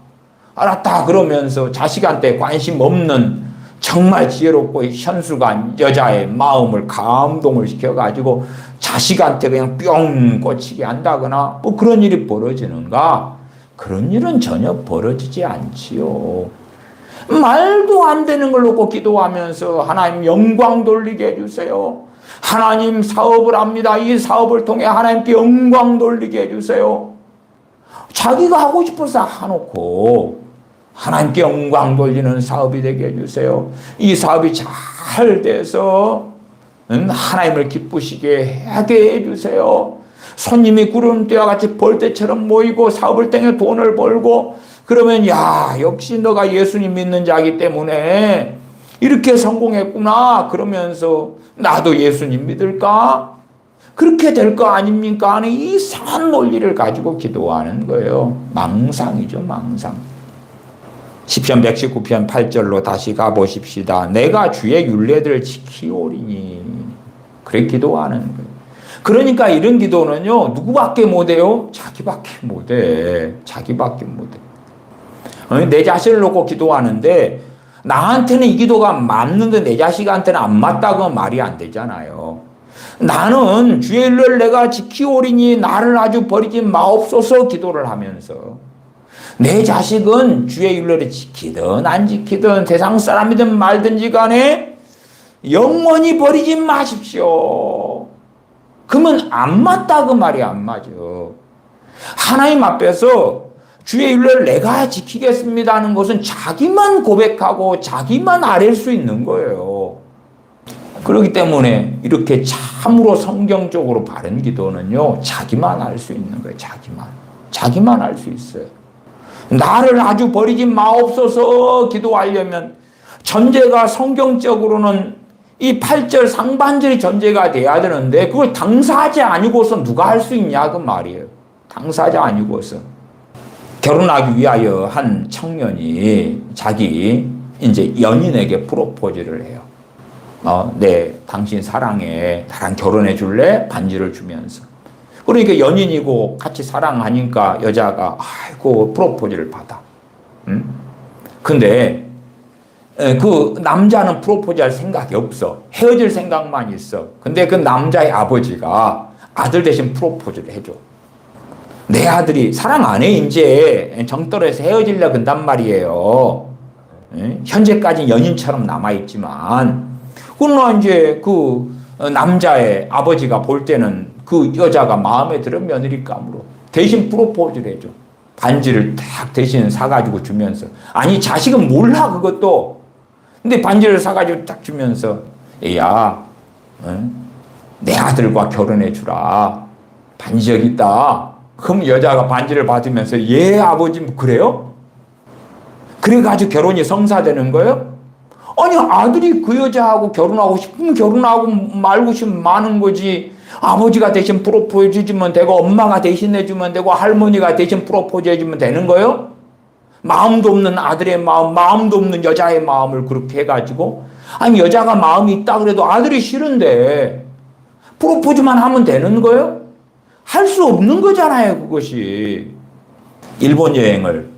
그러면서 자식한테 관심 없는 정말 지혜롭고 현수간 여자의 마음을 감동을 시켜가지고 자식한테 그냥 뿅 꽂히게 한다거나 뭐 그런 일이 벌어지는가? 그런 일은 전혀 벌어지지 않지요. 말도 안 되는 걸 놓고 기도하면서 하나님 영광 돌리게 해주세요. 하나님 사업을 합니다. 이 사업을 통해 하나님께 영광 돌리게 해주세요. 자기가 하고 싶어서 하놓고 하나님께 영광 돌리는 사업이 되게 해주세요. 이 사업이 잘 돼서 하나님을 기쁘시게 하게 해주세요. 손님이 구름대와 같이 벌떼처럼 모이고 사업을 통해 돈을 벌고 그러면 야 역시 너가 예수님 믿는 자이기 때문에 이렇게 성공했구나 그러면서 나도 예수님 믿을까? 그렇게 될 거 아닙니까? 하는 이상한 논리를 가지고 기도하는 거예요. 망상이죠, 망상. 시편 119편 8절로 다시 가보십시다. 내가 주의 율례들을 지키오리니. 그래 기도하는 거예요. 그러니까 이런 기도는요, 누구밖에 못해요? 자기밖에 못해. 자기밖에 못해. 내 자신을 놓고 기도하는데 나한테는 이 기도가 맞는데 내 자식한테는 안 맞다고 말이 안 되잖아요. 나는 주의 율례를 내가 지키오리니 나를 아주 버리지 마옵소서 기도를 하면서 내 자식은 주의 율례를 지키든 안 지키든 세상 사람이든 말든지 간에 영원히 버리지 마십시오. 그러면 안 맞다 그 말이 안 맞아. 하나님 앞에서 주의 율례를 내가 지키겠습니다 하는 것은 자기만 고백하고 자기만 아랠 수 있는 거예요. 그렇기 때문에 이렇게 참으로 성경적으로 바른 기도는요, 자기만 할 수 있는 거예요. 자기만 할 수 있어요. 나를 아주 버리지 마옵소서 기도하려면 전제가 성경적으로는 이 8절 상반절이 전제가 돼야 되는데 그걸 당사자 아니고서 누가 할 수 있냐 그 말이에요. 당사자 아니고서. 결혼하기 위하여 한 청년이 자기 이제 연인에게 프로포즈를 해요. 네, 당신 사랑해. 나랑 결혼해 줄래? 반지를 주면서. 그러니까 연인이고 같이 사랑하니까 여자가 아이고 프로포즈를 받아. 근데 그 남자는 프로포즈할 생각이 없어. 헤어질 생각만 있어. 근데 그 남자의 아버지가 아들 대신 프로포즈를 해줘. 내 아들이 사랑 안 해 이제 정떨어서 헤어지려고 한단 말이에요. 현재까지 연인처럼 남아있지만 그러나 이제 그 남자의 아버지가 볼 때는 그 여자가 마음에 들은 며느리감으로 대신 프로포즈를 해줘. 반지를 딱 대신 사가지고 주면서 아니 자식은 몰라 그것도. 근데 반지를 사가지고 딱 주면서 야 내 아들과 결혼해 주라. 반지 여기 있다. 그럼 여자가 반지를 받으면서 예 아버지 그래요? 그래가지고 결혼이 성사되는 거예요? 아니 아들이 그 여자하고 결혼하고 싶으면 결혼하고 말고 싶으면 마는 거지. 아버지가 대신 프로포즈 해주면 되고 엄마가 대신 해주면 되고 할머니가 대신 프로포즈 해주면 되는 거예요? 마음도 없는 아들의 마음, 마음도 없는 여자의 마음을 그렇게 해가지고 아니 여자가 마음이 있다 그래도 아들이 싫은데 프로포즈만 하면 되는 거예요? 할 수 없는 거잖아요, 그것이. 일본 여행을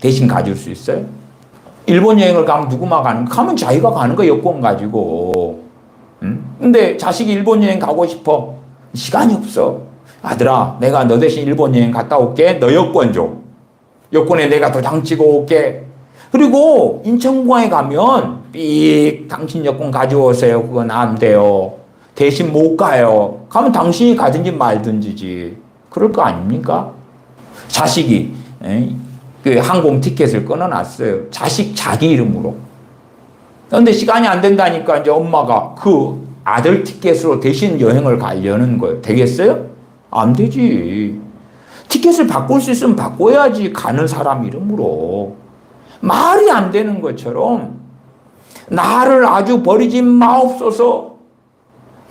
대신 가줄 수 있어요? 일본 여행을 가면 누구만 가는 거? 가면 자기가 가는 거 여권 가지고. 근데 자식이 일본 여행 가고 싶어. 시간이 없어. 아들아, 내가 너 대신 일본 여행 갔다 올게. 너 여권 줘. 여권에 내가 도장 찍어 올게. 그리고 인천공항에 가면 삑 당신 여권 가져오세요. 그건 안 돼요. 대신 못 가요. 가면 당신이 가든지 말든지지. 그럴 거 아닙니까? 자식이 그 항공 티켓을 끊어놨어요. 자식 자기 이름으로. 그런데 시간이 안 된다니까 이제 엄마가 그 아들 티켓으로 대신 여행을 가려는 거예요. 되겠어요? 안 되지. 티켓을 바꿀 수 있으면 바꿔야지. 가는 사람 이름으로. 말이 안 되는 것처럼 나를 아주 버리지 마옵소서.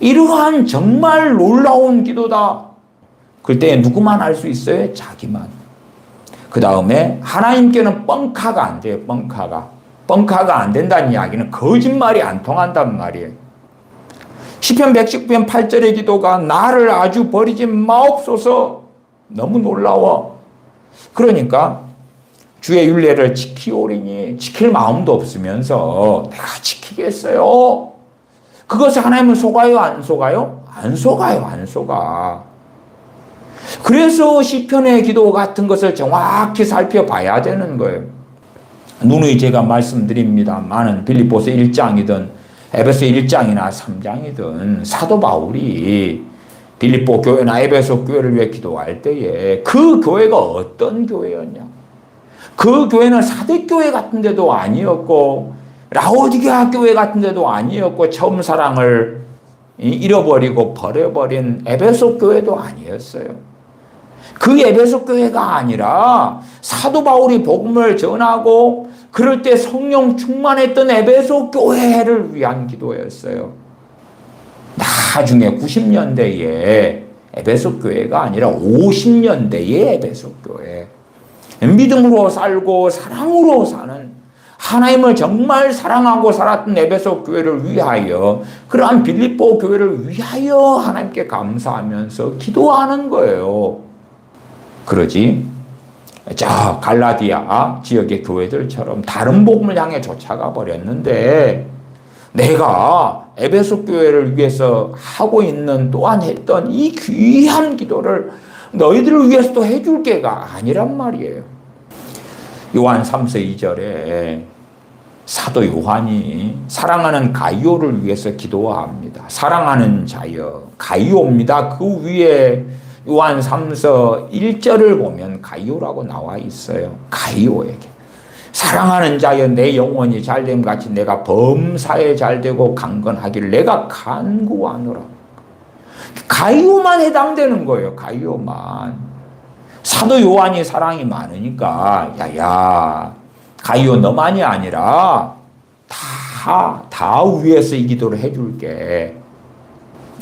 이러한 정말 놀라운 기도다. 그때 누구만 할 수 있어요? 자기만. 그 다음에 하나님께는 뻥카가 안 돼요. 뻥카가 안 된다는 이야기는 거짓말이 안 통한단 말이에요. 시편 119편 8절의 기도가 나를 아주 버리지 마옵소서. 너무 놀라워. 그러니까 주의 율례를 지키오리니 지킬 마음도 없으면서 내가 지키겠어요. 그것을 하나님은 속아요, 안 속아요? 안 속아요, 안 속아. 그래서 시편의 기도 같은 것을 정확히 살펴봐야 되는 거예요. 누누이 제가 말씀드립니다만은 빌립보서 1장이든 에베소 1장이나 3장이든 사도 바울이 빌립보 교회나 에베소 교회를 위해 기도할 때에 그 교회가 어떤 교회였냐? 그 교회는 사대교회 같은 데도 아니었고 라오디게아 교회 같은 데도 아니었고 처음 사랑을 잃어버리고 버려버린 에베소 교회도 아니었어요. 그 에베소 교회가 아니라 사도 바울이 복음을 전하고 그럴 때 성령 충만했던 에베소 교회를 위한 기도였어요. 나중에 90년대에 에베소 교회가 아니라 50년대의 에베소 교회. 믿음으로 살고 사랑으로 사는 하나님을 정말 사랑하고 살았던 에베소 교회를 위하여 그러한 빌립보 교회를 위하여 하나님께 감사하면서 기도하는 거예요. 그러지 저 갈라디아 지역의 교회들처럼 다른 복음을 향해 쫓아가 버렸는데 내가 에베소 교회를 위해서 하고 있는 또한 했던 이 귀한 기도를 너희들을 위해서도 해줄 게가 아니란 말이에요. 요한 3서 2절에 사도 요한이 사랑하는 가이오를 위해서 기도합니다. 사랑하는 자여 가이오입니다. 그 위에 요한 3서 1절을 보면 가이오라고 나와 있어요. 가이오에게 사랑하는 자여 내 영혼이 잘됨 같이 내가 범사에 잘되고 강건하기를 내가 간구하노라. 가이오만 해당되는 거예요. 가이오만. 사도 요한이 사랑이 많으니까 야야 가이오 너만이 아니라 다 위에서 이 기도를 해줄게.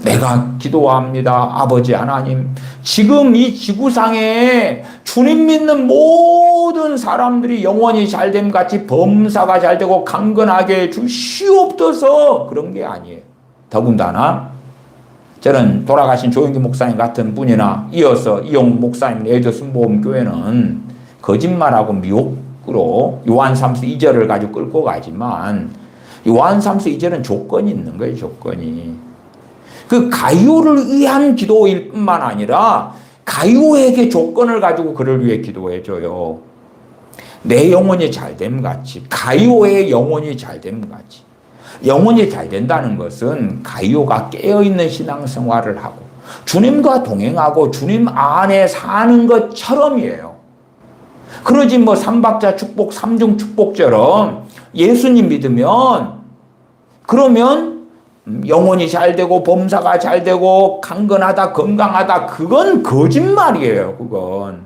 내가 기도합니다. 아버지 하나님, 지금 이 지구상에 주님 믿는 모든 사람들이 영원히 잘됨 같이 범사가 잘되고 강건하게 주시옵소서. 그런 게 아니에요. 더군다나 저는 돌아가신 조영기 목사님 같은 분이나 이어서 이용 목사님 에이더슨 모험교회는 거짓말하고 미혹으로 요한 3서 2절을 가지고 끌고 가지만 요한 3서 2절은 조건이 있는 거예요. 조건이. 그 가이오를 위한 기도일 뿐만 아니라 가이오에게 조건을 가지고 그를 위해 기도해줘요. 내 영혼이 잘됨 같이 가이오의 영혼이 잘됨 같이. 영혼이 잘 된다는 것은 가이오가 깨어있는 신앙생활을 하고 주님과 동행하고 주님 안에 사는 것처럼이에요. 그러지 뭐 삼박자 축복, 삼중 축복처럼 예수님 믿으면 그러면 영혼이 잘 되고 범사가 잘 되고 강건하다 건강하다 그건 거짓말이에요. 그건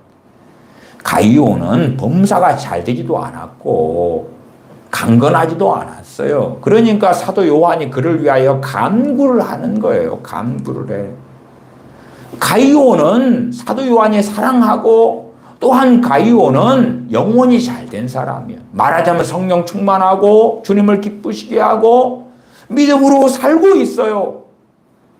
가이오는 범사가 잘 되지도 않았고 강건하지도 않았어요. 그러니까 사도 요한이 그를 위하여 간구를 하는 거예요. 간구를 해. 가이오는 사도 요한이 사랑하고 또한 가이오는 영혼이 잘된 사람이에요. 말하자면 성령 충만하고 주님을 기쁘시게 하고 믿음으로 살고 있어요.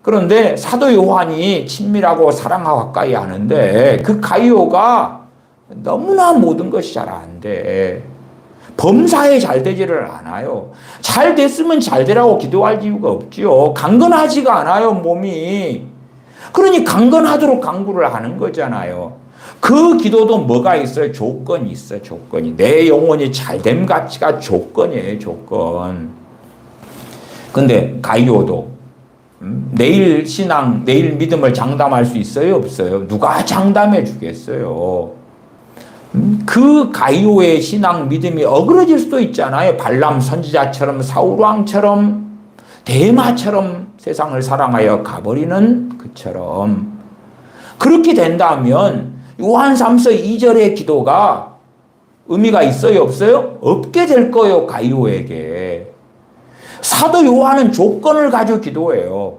그런데 사도 요한이 친밀하고 사랑하고 가까이 하는데 그 가이오가 너무나 모든 것이 잘 안 돼. 범사에 잘 되지를 않아요. 잘 됐으면 잘 되라고 기도할 이유가 없지요. 강건하지가 않아요, 몸이. 그러니 강건하도록 간구를 하는 거잖아요. 그 기도도 뭐가 있어요? 조건이 있어요, 조건이. 내 영혼이 잘됨 가치가 조건이에요, 조건. 근데 가이오도 내일 신앙, 내일 믿음을 장담할 수 있어요, 없어요? 누가 장담해 주겠어요? 그 가이오의 신앙 믿음이 어그러질 수도 있잖아요. 발람 선지자처럼 사울왕처럼 대마처럼 세상을 사랑하여 가버리는 그처럼. 그렇게 된다면 요한 3서 2절의 기도가 의미가 있어요, 없어요? 없게 될 거예요, 가이오에게. 사도 요한은 조건을 가지고 기도해요.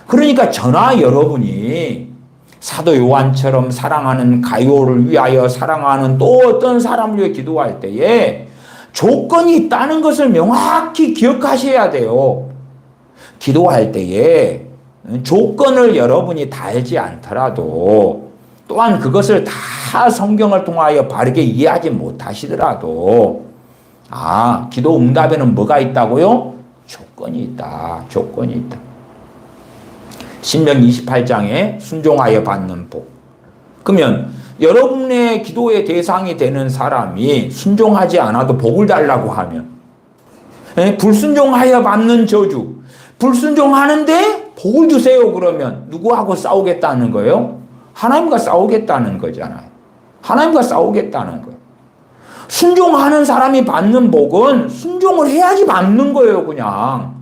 그러니까 저나 여러분이 사도 요한처럼 사랑하는 가요를 위하여 사랑하는 또 어떤 사람을 위해 기도할 때에 조건이 있다는 것을 명확히 기억하셔야 돼요. 기도할 때에 조건을 여러분이 달지 않더라도 또한 그것을 다 성경을 통하여 바르게 이해하지 못하시더라도 기도 응답에는 뭐가 있다고요? 조건이 있다. 조건이 있다. 신명기 28장에 순종하여 받는 복. 그러면 여러분의 기도의 대상이 되는 사람이 순종하지 않아도 복을 달라고 하면 불순종하여 받는 저주. 불순종하는데 복을 주세요 그러면 누구하고 싸우겠다는 거예요? 하나님과 싸우겠다는 거잖아요. 하나님과 싸우겠다는 거예요. 순종하는 사람이 받는 복은 순종을 해야지 받는 거예요, 그냥.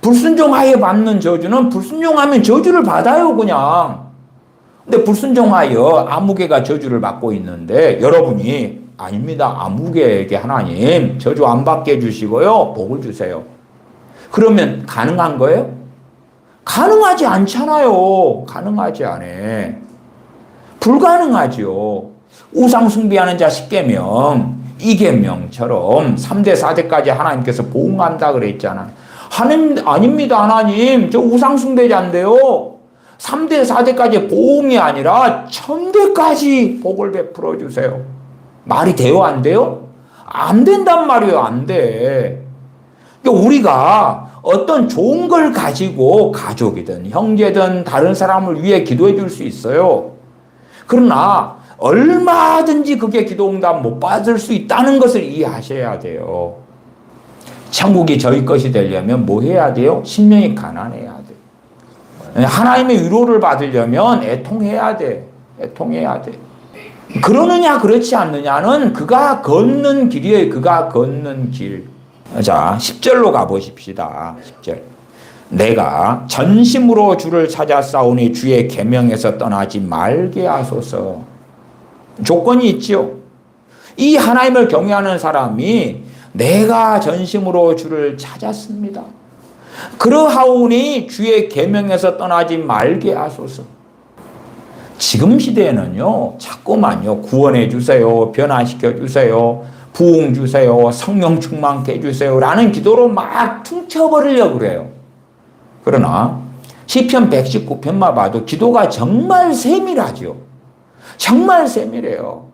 불순종하여 받는 저주는 불순종하면 저주를 받아요, 그냥. 근데 불순종하여 아무개가 저주를 받고 있는데 여러분이 아닙니다. 아무개에게 하나님 저주 안 받게 해주시고요. 복을 주세요. 그러면 가능한 거예요? 가능하지 않잖아요. 가능하지 않아. 불가능하죠. 우상 숭배하는 자 10계명, 2계명처럼 3대 4대까지 하나님께서 보응한다 그랬잖아요. 하나님, 아닙니다, 하나님. 저 우상 숭배자인데요. 3대 4대까지 보응이 아니라 1000대까지 복을 베풀어 주세요. 말이 돼요, 안 돼요? 안 된단 말이에요, 안 돼. 그러니까 우리가 어떤 좋은 걸 가지고 가족이든 형제든 다른 사람을 위해 기도해 줄 수 있어요. 그러나 얼마든지 그게 기도응답 못 받을 수 있다는 것을 이해하셔야 돼요. 천국이 저희 것이 되려면 뭐 해야 돼요? 심령이 가난해야 돼. 하나님의 위로를 받으려면 애통해야 돼. 애통해야 돼. 그러느냐 그렇지 않느냐는 그가 걷는 길이에요. 그가 걷는 길. 자, 10절로 가보십시다. 10절. 내가 전심으로 주를 찾아 싸우니 주의 계명에서 떠나지 말게 하소서. 조건이 있지요. 이 하나님을 경외하는 사람이 내가 전심으로 주를 찾았습니다. 그러하오니 주의 계명에서 떠나지 말게 하소서. 지금 시대에는요, 자꾸만요, 구원해 주세요, 변화시켜 주세요, 부흥 주세요, 성령 충만케 해주세요 라는 기도로 막 퉁쳐버리려고 그래요. 그러나 시편 119편만 봐도 기도가 정말 세밀하죠. 정말 세밀해요.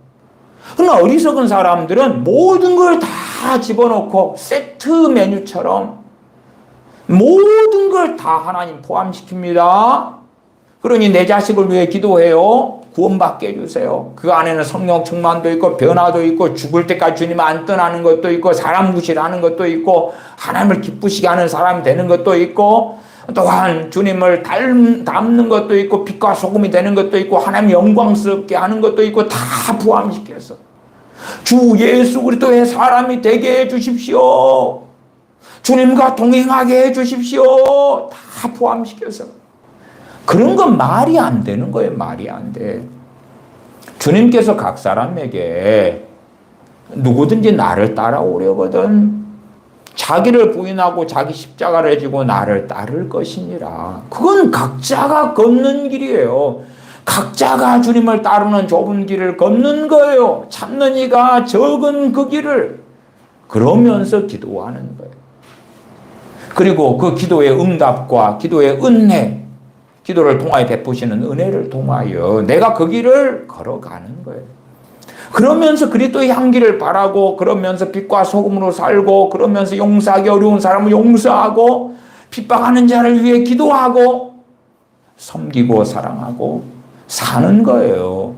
그러나 어리석은 사람들은 모든 걸 다 집어넣고 세트 메뉴처럼 모든 걸 다 하나님 포함시킵니다. 그러니 내 자식을 위해 기도해요. 구원받게 해주세요. 그 안에는 성령 충만도 있고 변화도 있고 죽을 때까지 주님 안 떠나는 것도 있고 사람 무시하는 것도 있고 하나님을 기쁘시게 하는 사람이 되는 것도 있고 또한 주님을 닮는 것도 있고 빛과 소금이 되는 것도 있고 하나님 영광스럽게 하는 것도 있고 다 포함시켜서 주 예수 그리스도의 사람이 되게 해주십시오. 주님과 동행하게 해주십시오. 다 포함시켜서 그런 건 말이 안 되는 거예요. 말이 안 돼. 주님께서 각 사람에게 누구든지 나를 따라오려거든 자기를 부인하고 자기 십자가를 지고 나를 따를 것이니라. 그건 각자가 걷는 길이에요. 각자가 주님을 따르는 좁은 길을 걷는 거예요. 참는 이가 적은 그 길을 그러면서 기도하는 거예요. 그리고 그 기도의 응답과 기도의 은혜, 기도를 통하여 베푸시는 은혜를 통하여 내가 그 길을 걸어가는 거예요. 그러면서 그리스도의 향기를 바라고 그러면서 빛과 소금으로 살고 그러면서 용서하기 어려운 사람을 용서하고 핍박하는 자를 위해 기도하고 섬기고 사랑하고 사는 거예요.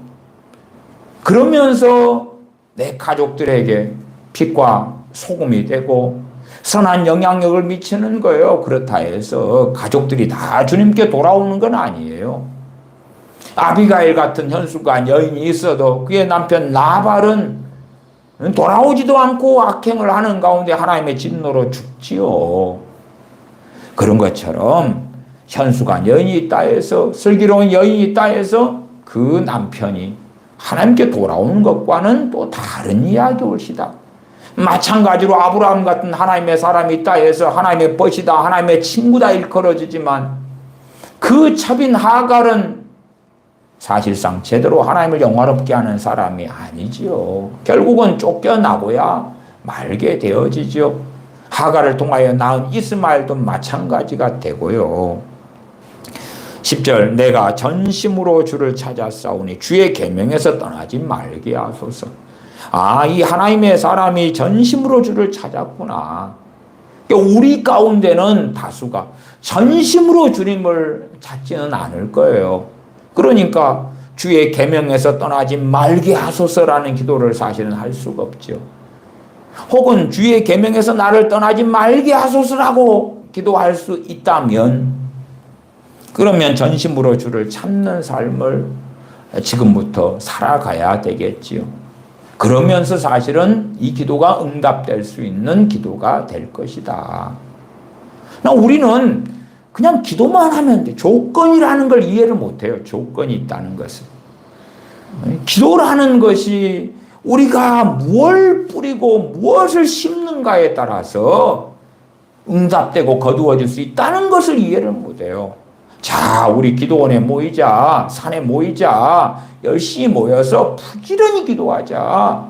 그러면서 내 가족들에게 빛과 소금이 되고 선한 영향력을 미치는 거예요. 그렇다 해서 가족들이 다 주님께 돌아오는 건 아니에요. 아비가일 같은 현숙한 여인이 있어도 그의 남편 나발은 돌아오지도 않고 악행을 하는 가운데 하나님의 진노로 죽지요. 그런 것처럼 현숙한 여인이 있다 해서 슬기로운 여인이 있다 해서 그 남편이 하나님께 돌아오는 것과는 또 다른 이야기 올시다. 마찬가지로 아브라함 같은 하나님의 사람이 있다 해서 하나님의 벗이다 하나님의 친구다 일컬어지지만 그 첩인 하갈은 사실상 제대로 하나님을 영화롭게 하는 사람이 아니지요. 결국은 쫓겨나고야 말게 되어지죠. 하갈을 통하여 낳은 이스마엘도 마찬가지가 되고요. 10절 내가 전심으로 주를 찾아 싸우니 주의 계명에서 떠나지 말게 하소서. 이 하나님의 사람이 전심으로 주를 찾았구나. 우리 가운데는 다수가 전심으로 주님을 찾지는 않을 거예요. 그러니까 주의 계명에서 떠나지 말게 하소서라는 기도를 사실은 할 수가 없죠. 혹은 주의 계명에서 나를 떠나지 말게 하소서라고 기도할 수 있다면, 그러면 전심으로 주를 찾는 삶을 지금부터 살아가야 되겠지요. 그러면서 사실은 이 기도가 응답될 수 있는 기도가 될 것이다. 우리는 그냥 기도만 하면 돼. 조건이라는 걸 이해를 못해요. 조건이 있다는 것을. 기도라는 것이 우리가 무엇을 뿌리고 무엇을 심는가에 따라서 응답되고 거두어질 수 있다는 것을 이해를 못해요. 자, 우리 기도원에 모이자, 산에 모이자, 열심히 모여서 부지런히 기도하자.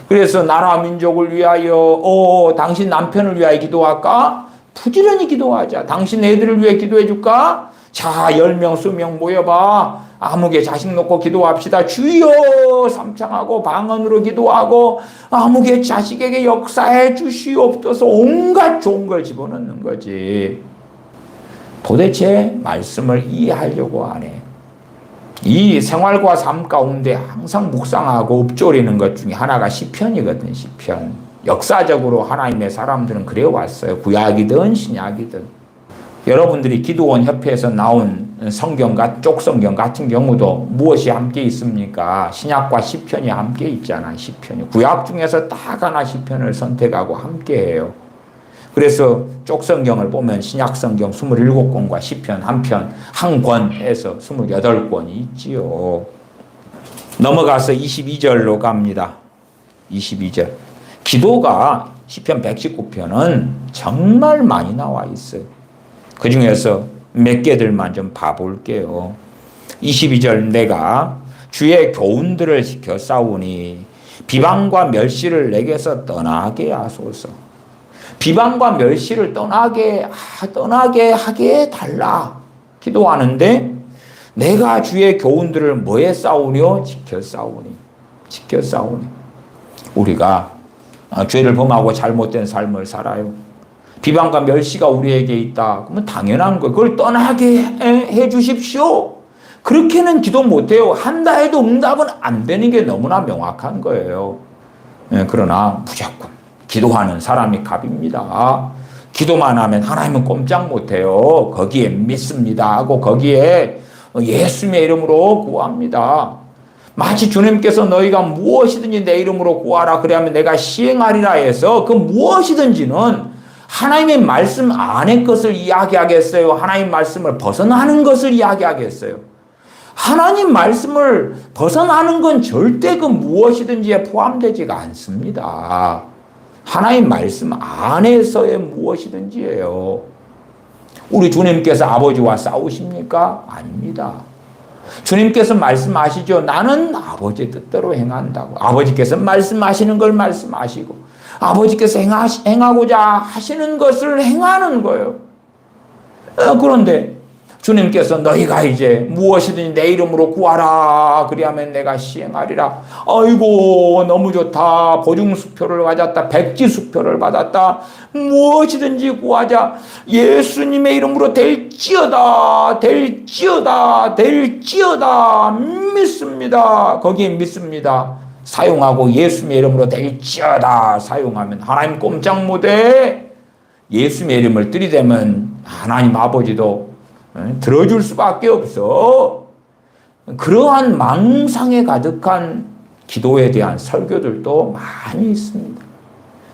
그래서 나라 민족을 위하여, 당신 남편을 위하여 기도할까? 부지런히 기도하자. 당신 애들을 위해 기도해 줄까? 자, 10명, 20명 모여봐. 아무개 자식 놓고 기도합시다. 주여 삼창하고 방언으로 기도하고 아무개 자식에게 역사해 주시옵소서. 온갖 좋은 걸 집어넣는 거지. 도대체 말씀을 이해하려고 하네. 이 생활과 삶 가운데 항상 묵상하고 읊조리는 것 중에 하나가 시편이거든. 시편. 역사적으로 하나님의 사람들은 그래 왔어요. 구약이든 신약이든. 여러분들이 기도원 협회에서 나온 성경, 쪽 성경 같은 경우도 무엇이 함께 있습니까? 신약과 시편이 함께 있잖아. 시편이. 구약 중에서 딱 하나 시편을 선택하고 함께 해요. 그래서 쪽 성경을 보면 신약 성경 27권과 시편 한 편, 한 권에서 28권이 있지요. 넘어가서 22절로 갑니다. 22절. 기도가 시편 119편은 정말 많이 나와 있어요. 그 중에서 몇 개들만 좀 봐볼게요. 22절 내가 주의 교훈들을 지켜 싸우니 비방과 멸시를 내게서 떠나게 하소서. 비방과 멸시를 떠나게 하게 달라. 기도하는데 내가 주의 교훈들을 뭐에 싸우려? 지켜 싸우니. 우리가 죄를 범하고 잘못된 삶을 살아요. 비방과 멸시가 우리에게 있다. 그러면 당연한 거예요. 그걸 떠나게 해 주십시오. 그렇게는 기도 못해요. 한다 해도 응답은 안 되는 게 너무나 명확한 거예요. 그러나 무조건 기도하는 사람이 갑입니다. 기도만 하면 하나님은 꼼짝 못해요. 거기에 믿습니다 하고 거기에 예수님의 이름으로 구합니다. 마치 주님께서 너희가 무엇이든지 내 이름으로 구하라 그래야면 내가 시행하리라 해서 그 무엇이든지는 하나님의 말씀 안의 것을 이야기하겠어요? 하나님 말씀을 벗어나는 것을 이야기하겠어요? 하나님 말씀을 벗어나는 건 절대 그 무엇이든지에 포함되지가 않습니다. 하나님 말씀 안에서의 무엇이든지예요. 우리 주님께서 아버지와 싸우십니까? 아닙니다. 주님께서 말씀하시죠. 나는 아버지 뜻대로 행한다고. 아버지께서 말씀하시는 걸 말씀하시고 아버지께서 행하고자 하시는 것을 행하는 거예요. 그런데 주님께서 너희가 이제 무엇이든지 내 이름으로 구하라. 그리하면 내가 시행하리라. 아이고 너무 좋다. 보증수표를 받았다. 백지수표를 받았다. 무엇이든지 구하자. 예수님의 이름으로 될지어다. 믿습니다. 거기에 믿습니다. 사용하고 예수님의 이름으로 될지어다. 사용하면 하나님 꼼짝 못해. 예수님의 이름을 들이대면 하나님 아버지도 들어줄 수밖에 없어. 그러한 망상에 가득한 기도에 대한 설교들도 많이 있습니다.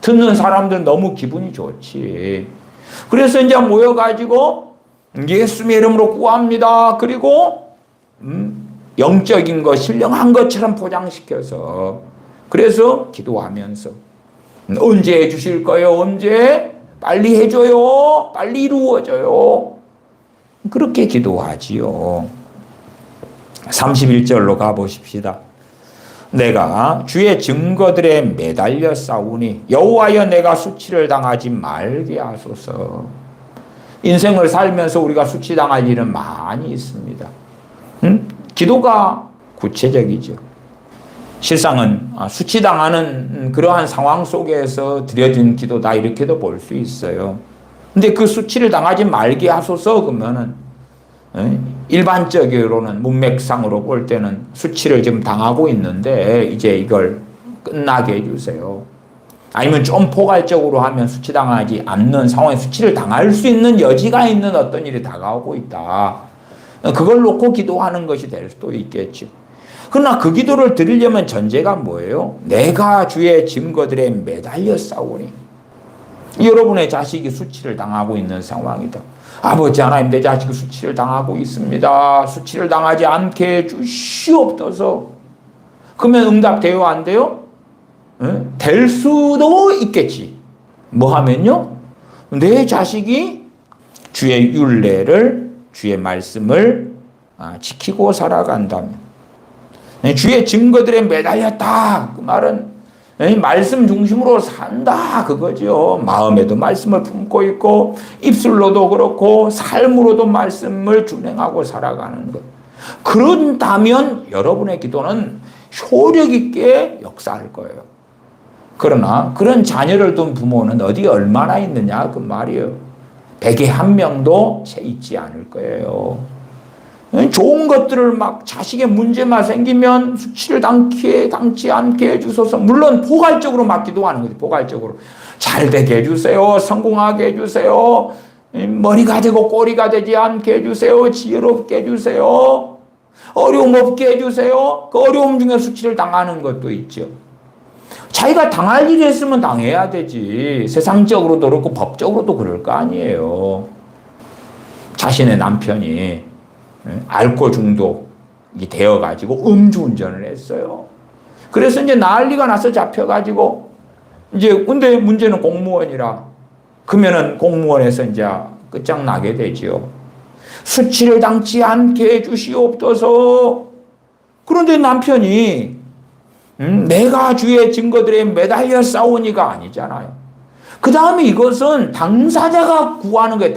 듣는 사람들은 너무 기분이 좋지. 그래서 이제 모여가지고 예수님의 이름으로 구합니다. 그리고 영적인 것, 신령한 것처럼 포장시켜서 그래서 기도하면서 언제 해주실 거예요? 언제? 빨리 해줘요. 빨리 이루어져요. 그렇게 기도하지요. 31절로 가보십시다. 내가 주의 증거들에 매달려 싸우니 여호와여 내가 수치를 당하지 말게 하소서. 인생을 살면서 우리가 수치당할 일은 많이 있습니다. 기도가 구체적이죠. 실상은 수치당하는 그러한 상황 속에서 드려진 기도다 이렇게도 볼 수 있어요. 근데 그 수치를 당하지 말게 하소서 그러면은 일반적으로는 문맥상으로 볼 때는 수치를 지금 당하고 있는데 이제 이걸 끝나게 해주세요. 아니면 좀 포괄적으로 하면 수치당하지 않는 상황에 수치를 당할 수 있는 여지가 있는 어떤 일이 다가오고 있다. 그걸 놓고 기도하는 것이 될 수도 있겠죠. 그러나 그 기도를 드리려면 전제가 뭐예요? 내가 주의 증거들에 매달려 싸우니 여러분의 자식이 수치를 당하고 있는 상황이다. 아버지 하나님 내 자식이 수치를 당하고 있습니다. 수치를 당하지 않게 해주시옵소서. 그러면 응답돼요? 안 돼요? 될 수도 있겠지. 뭐 하면요? 내 자식이 주의 율례를 주의 말씀을 지키고 살아간다면 주의 증거들에 매달렸다. 그 말은 말씀 중심으로 산다 그거죠. 마음에도 말씀을 품고 있고 입술로도 그렇고 삶으로도 말씀을 준행하고 살아가는 것. 그런다면 여러분의 기도는 효력 있게 역사할 거예요. 그러나 그런 자녀를 둔 부모는 어디 얼마나 있느냐 그 말이에요. 100에 1명도 채 있지 않을 거예요. 좋은 것들을 막 자식의 문제만 생기면 수치를 당치 않게 해주소서. 물론 포괄적으로 막 기도하는 거지. 포괄적으로 잘 되게 해주세요. 성공하게 해주세요. 머리가 되고 꼬리가 되지 않게 해주세요. 지혜롭게 해주세요. 어려움 없게 해주세요. 그 어려움 중에 수치를 당하는 것도 있죠. 자기가 당할 일이 있으면 당해야 되지. 세상적으로도 그렇고 법적으로도 그럴 거 아니에요. 자신의 남편이 알코올 중독이 되어가지고 음주운전을 했어요. 그래서 이제 난리가 나서 잡혀가지고 이제 근데 문제는 공무원이라 그러면은 공무원에서 이제 끝장나게 되지요. 수치를 당치 않게 해주시옵소서. 그런데 남편이 내가 주의 증거들에 매달려 싸우니가 아니잖아요. 그 다음에 이것은 당사자가 구하는 거예요.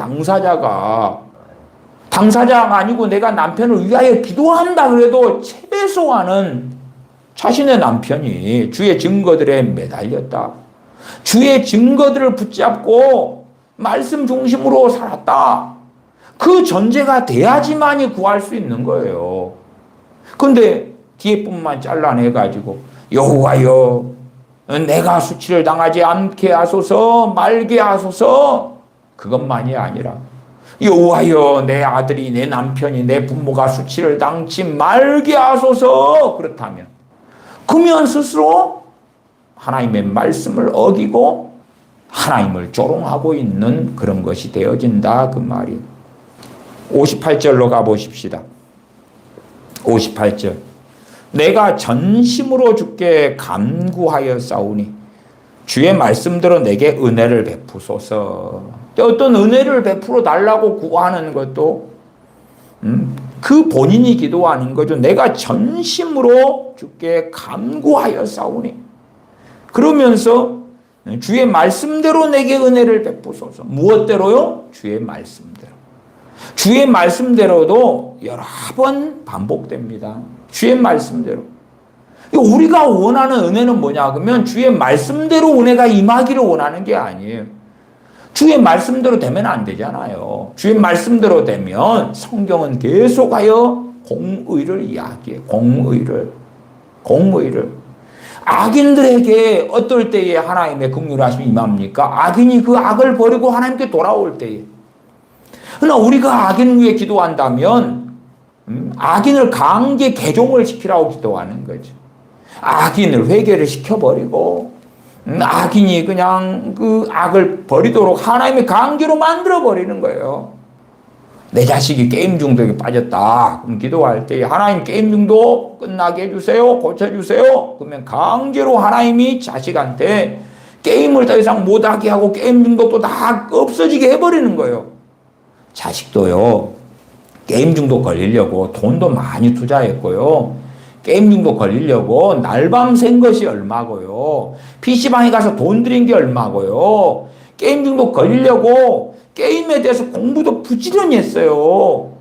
당사자가 아니고 내가 남편을 위하여 기도한다 그래도 최소한은 자신의 남편이 주의 증거들에 매달렸다. 주의 증거들을 붙잡고 말씀 중심으로 살았다. 그 전제가 돼야지만이 구할 수 있는 거예요. 그런데 뒤에 뿐만 잘라내가지고 여호와여 내가 수치를 당하지 않게 하소서 말게 하소서 그것만이 아니라 여호와여 내 아들이 내 남편이 내 부모가 수치를 당치 말게 하소서. 그렇다면 그러면 스스로 하나님의 말씀을 어기고 하나님을 조롱하고 있는 그런 것이 되어진다 그 말이에요. 58절로 가보십시다. 58절 내가 전심으로 주께 간구하여 싸우니 주의 말씀대로 내게 은혜를 베푸소서. 어떤 은혜를 베풀어 달라고 구하는 것도 그 본인이 기도하는 거죠. 내가 전심으로 주께 간구하여 싸우니 그러면서 주의 말씀대로 내게 은혜를 베푸소서. 무엇대로요? 주의 말씀대로. 주의 말씀대로도 여러 번 반복됩니다. 주의 말씀대로. 우리가 원하는 은혜는 뭐냐 그러면 주의 말씀대로 은혜가 임하기를 원하는 게 아니에요. 주의 말씀대로 되면 안 되잖아요. 주의 말씀대로 되면 성경은 계속하여 공의를 이야기해. 공의를. 악인들에게 어떨 때에 하나님의 긍휼하심이 임합니까? 악인이 그 악을 버리고 하나님께 돌아올 때에. 그러나 우리가 악인 위해 기도한다면 악인을 강제 개종을 시키라고 기도하는 거죠. 악인을 회개를 시켜버리고 악인이 그냥 그 악을 버리도록 하나님의 강제로 만들어버리는 거예요. 내 자식이 게임 중독에 빠졌다. 그럼 기도할 때 하나님 게임 중독 끝나게 해주세요. 고쳐주세요. 그러면 강제로 하나님이 자식한테 게임을 더 이상 못하게 하고 게임 중독도 다 없어지게 해버리는 거예요. 자식도요. 게임 중독 걸리려고 돈도 많이 투자했고요. 게임 중독 걸리려고 날밤 샌 것이 얼마고요. PC방에 가서 돈 들인 게 얼마고요. 게임 중독 걸리려고 게임에 대해서 공부도 부지런히 했어요.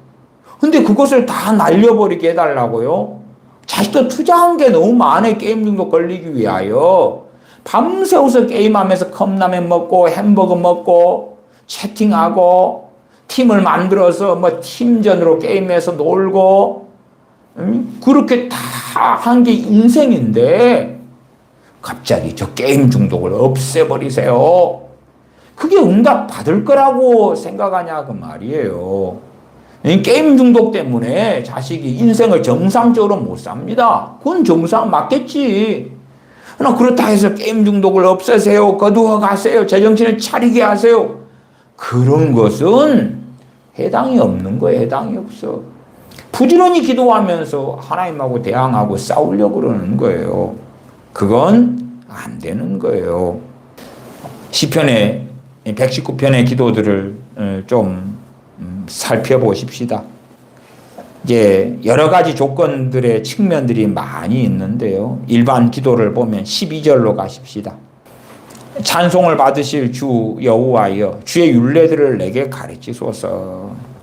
근데 그것을 다 날려버리게 해달라고요. 자식도 투자한 게 너무 많아요. 게임 중독 걸리기 위하여. 밤새워서 게임하면서 컵라면 먹고 햄버거 먹고 채팅하고 팀을 만들어서 뭐 팀전으로 게임해서 놀고 그렇게 다 한 게 인생인데 갑자기 저 게임 중독을 없애버리세요. 그게 응답 받을 거라고 생각하냐 그 말이에요. 게임 중독 때문에 자식이 인생을 정상적으로 못 삽니다. 그건 정상 맞겠지. 그러나 그렇다 해서 게임 중독을 없애세요. 거두어 가세요. 제정신을 차리게 하세요. 그런 것은 해당이 없는 거예요. 해당이 없어. 부지런히 기도하면서 하나님하고 대항하고 싸우려고 그러는 거예요. 그건 안 되는 거예요. 시편의 119편의 기도들을 좀 살펴보십시다. 이제 여러 가지 조건들의 측면들이 많이 있는데요. 일반 기도를 보면 12절로 가십시다. 찬송을 받으실 주 여호와여 주의 율례들을 내게 가르치소서.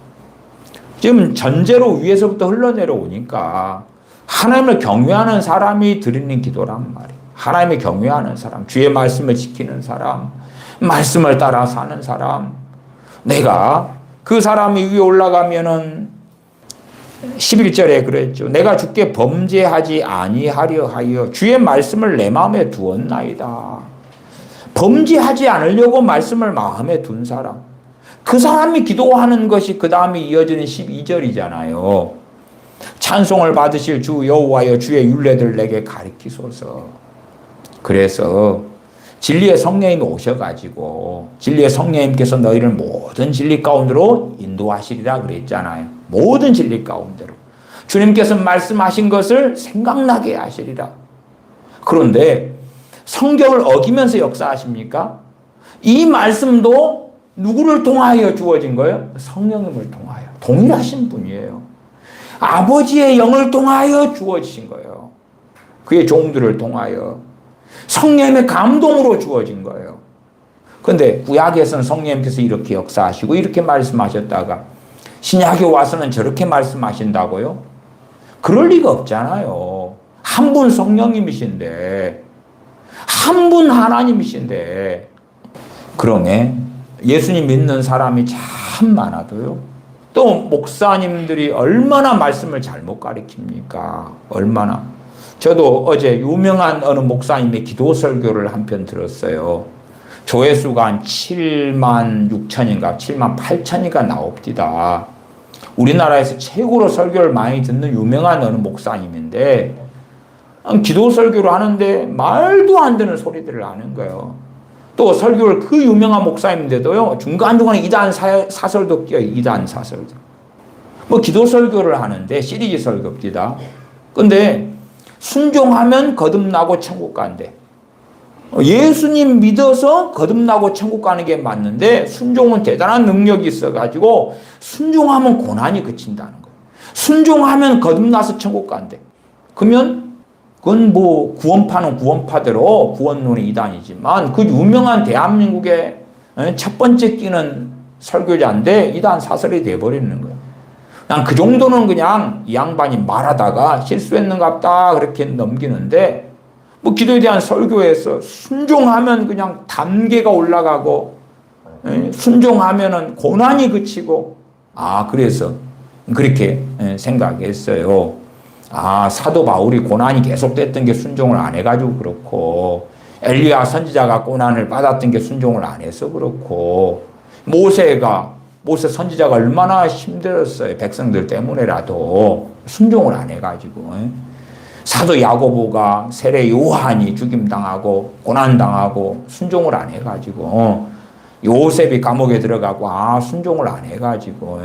지금 전제로 위에서부터 흘러내려오니까 하나님을 경외하는 사람이 드리는 기도란 말이에요. 하나님을 경외하는 사람, 주의 말씀을 지키는 사람, 말씀을 따라 사는 사람. 내가 그 사람이 위에 올라가면은 11절에 그랬죠. 내가 주께 범죄하지 아니하려 하여 주의 말씀을 내 마음에 두었나이다. 범죄하지 않으려고 말씀을 마음에 둔 사람. 그 사람이 기도하는 것이 그 다음에 이어지는 12절이잖아요. 찬송을 받으실 주 여호와여 주의 율례들 내게 가르치소서. 그래서 진리의 성령님이 오셔가지고 진리의 성령님께서 너희를 모든 진리 가운데로 인도하시리라 그랬잖아요. 모든 진리 가운데로. 주님께서 말씀하신 것을 생각나게 하시리라. 그런데 성경을 어기면서 역사하십니까? 이 말씀도 누구를 통하여 주어진 거예요? 성령님을 통하여. 동일하신 분이에요. 아버지의 영을 통하여 주어진 거예요. 그의 종들을 통하여. 성령님의 감동으로 주어진 거예요. 그런데 구약에서는 성령님께서 이렇게 역사하시고 이렇게 말씀하셨다가 신약에 와서는 저렇게 말씀하신다고요? 그럴 리가 없잖아요. 한 분 성령님이신데 한 분 하나님이신데 그러면 예수님 믿는 사람이 참 많아도요. 또 목사님들이 얼마나 말씀을 잘못 가르칩니까? 얼마나. 저도 어제 유명한 어느 목사님의 기도 설교를 한 편 들었어요. 조회수가 한 7만 6천인가 7만 8천인가 나옵니다. 우리나라에서 최고로 설교를 많이 듣는 유명한 어느 목사님인데 기도 설교를 하는데 말도 안 되는 소리들을 하는 거예요. 또 설교를 그 유명한 목사님인데도요, 중간중간에 이단 사설도 껴요. 이단 사설도. 뭐 기도 설교를 하는데 시리즈 설교입니다. 근데 순종하면 거듭나고 천국 간대. 예수님 믿어서 거듭나고 천국 가는 게 맞는데 순종은 대단한 능력이 있어가지고 순종하면 고난이 그친다는 거예요. 순종하면 거듭나서 천국 간대. 그러면 그건 뭐 구원파는 구원파대로 구원론의 이단이지만 그 유명한 대한민국의 첫 번째 끼는 설교자인데 이단 사설이 돼버리는 거예요. 난 그 정도는 그냥 이 양반이 말하다가 실수했는갑다 그렇게 넘기는데 뭐 기도에 대한 설교에서 순종하면 그냥 단계가 올라가고 순종하면은 고난이 그치고 그래서 그렇게 생각했어요. 사도 바울이 고난이 계속됐던 게 순종을 안 해가지고 그렇고 엘리야 선지자가 고난을 받았던 게 순종을 안 해서 그렇고 모세 선지자가 얼마나 힘들었어요. 백성들 때문에라도 순종을 안 해가지고 사도 야고보가 세례 요한이 죽임당하고 고난당하고 순종을 안 해가지고 요셉이 감옥에 들어가고 순종을 안 해가지고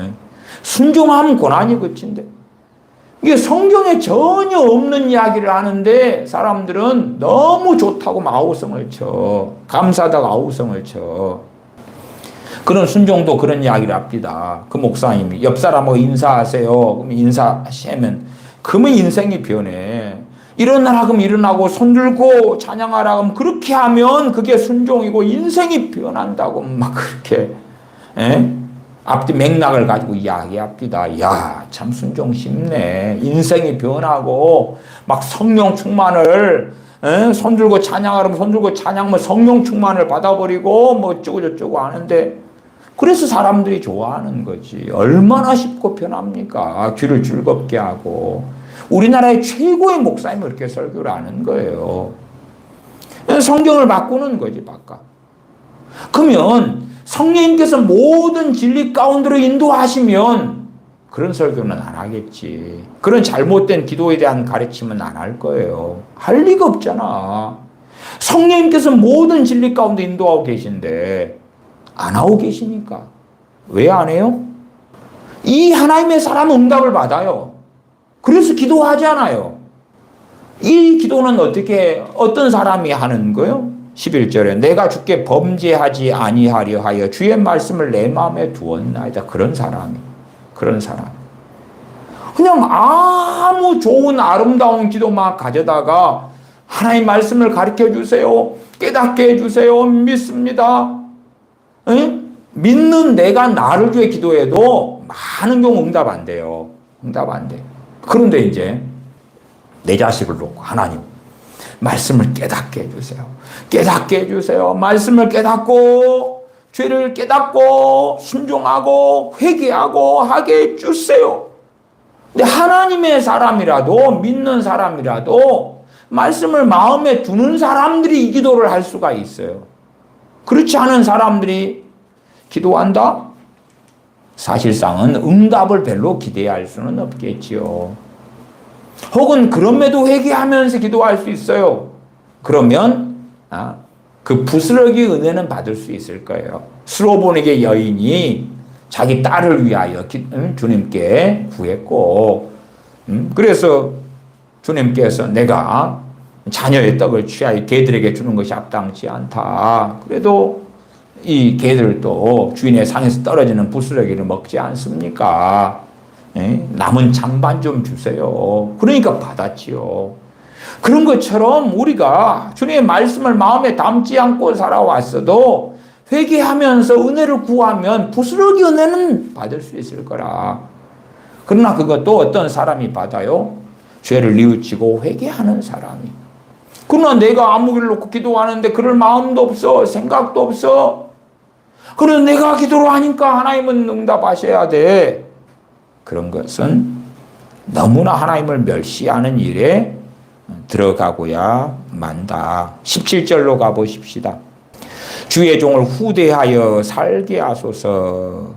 순종하면 고난이 그친대. 이게 성경에 전혀 없는 이야기를 하는데 사람들은 너무 좋다고 아우성을 쳐. 감사하다고 아우성을 쳐. 그런 순종도 그런 이야기를 합니다. 그 목사님이 옆 사람하고 인사하세요. 그럼 인사하시면 그러면 인생이 변해. 일어나라 그러면 일어나고 손 들고 찬양하라 그러면 그렇게 하면 그게 순종이고 인생이 변한다고 막 그렇게 앞뒤 맥락을 가지고 이야기합니다. 야, 참 순종 쉽네. 인생이 변하고 막 성령 충만을 손 들고 찬양하라면 손 들고 찬양하면 성령 충만을 받아버리고 뭐 어쩌고저쩌고 하는데 그래서 사람들이 좋아하는 거지. 얼마나 쉽고 편합니까? 귀를 즐겁게 하고. 우리나라의 최고의 목사님이 그렇게 설교를 하는 거예요. 성경을 바꾸는 거지, 바꿔. 그러면 성령님께서 모든 진리 가운데로 인도하시면 그런 설교는 안 하겠지. 그런 잘못된 기도에 대한 가르침은 안 할 거예요. 할 리가 없잖아. 성령님께서 모든 진리 가운데 인도하고 계신데 안 하고 계시니까. 왜 안 해요? 이 하나님의 사람은 응답을 받아요. 그래서 기도하잖아요. 이 기도는 어떤 사람이 하는 거예요? 11절에 내가 주께 범죄하지 아니하려 하여 주의 말씀을 내 마음에 두었나이다. 그런 사람. 그냥 아무 좋은 아름다운 기도만 가져다가 하나님 말씀을 가르쳐 주세요. 깨닫게 해주세요. 믿습니다. 믿는 내가 나를 위해 기도해도 많은 경우 응답 안 돼요. 응답 안 돼. 그런데 이제 내 자식을 놓고 하나님 말씀을 깨닫게 해주세요. 깨닫게 해주세요. 말씀을 깨닫고 죄를 깨닫고 순종하고 회개하고 하게 해주세요. 근데 하나님의 사람이라도 믿는 사람이라도 말씀을 마음에 두는 사람들이 이 기도를 할 수가 있어요. 그렇지 않은 사람들이 기도한다? 사실상은 응답을 별로 기대할 수는 없겠지요. 혹은 그럼에도 회개하면서 기도할 수 있어요. 그러면 그 부스러기 은혜는 받을 수 있을 거예요. 스로보닉의 여인이 자기 딸을 위하여 주님께 구했고 그래서 주님께서 내가 자녀의 떡을 취하여 개들에게 주는 것이 합당치 않다. 그래도 이 개들도 주인의 상에서 떨어지는 부스러기를 먹지 않습니까? 남은 잔반 좀 주세요. 그러니까 받았지요. 그런 것처럼 우리가 주님의 말씀을 마음에 담지 않고 살아왔어도 회개하면서 은혜를 구하면 부스러기 은혜는 받을 수 있을 거라. 그러나 그것도 어떤 사람이 받아요? 죄를 뉘우치고 회개하는 사람이. 그러나 내가 아무 길 놓고 기도하는데 그럴 마음도 없어. 생각도 없어. 그래서 내가 기도를 하니까 하나님은 응답하셔야 돼. 그런 것은 너무나 하나님을 멸시하는 일에 들어가고야 만다. 17절로 가보십시다. 주의 종을 후대하여 살게 하소서.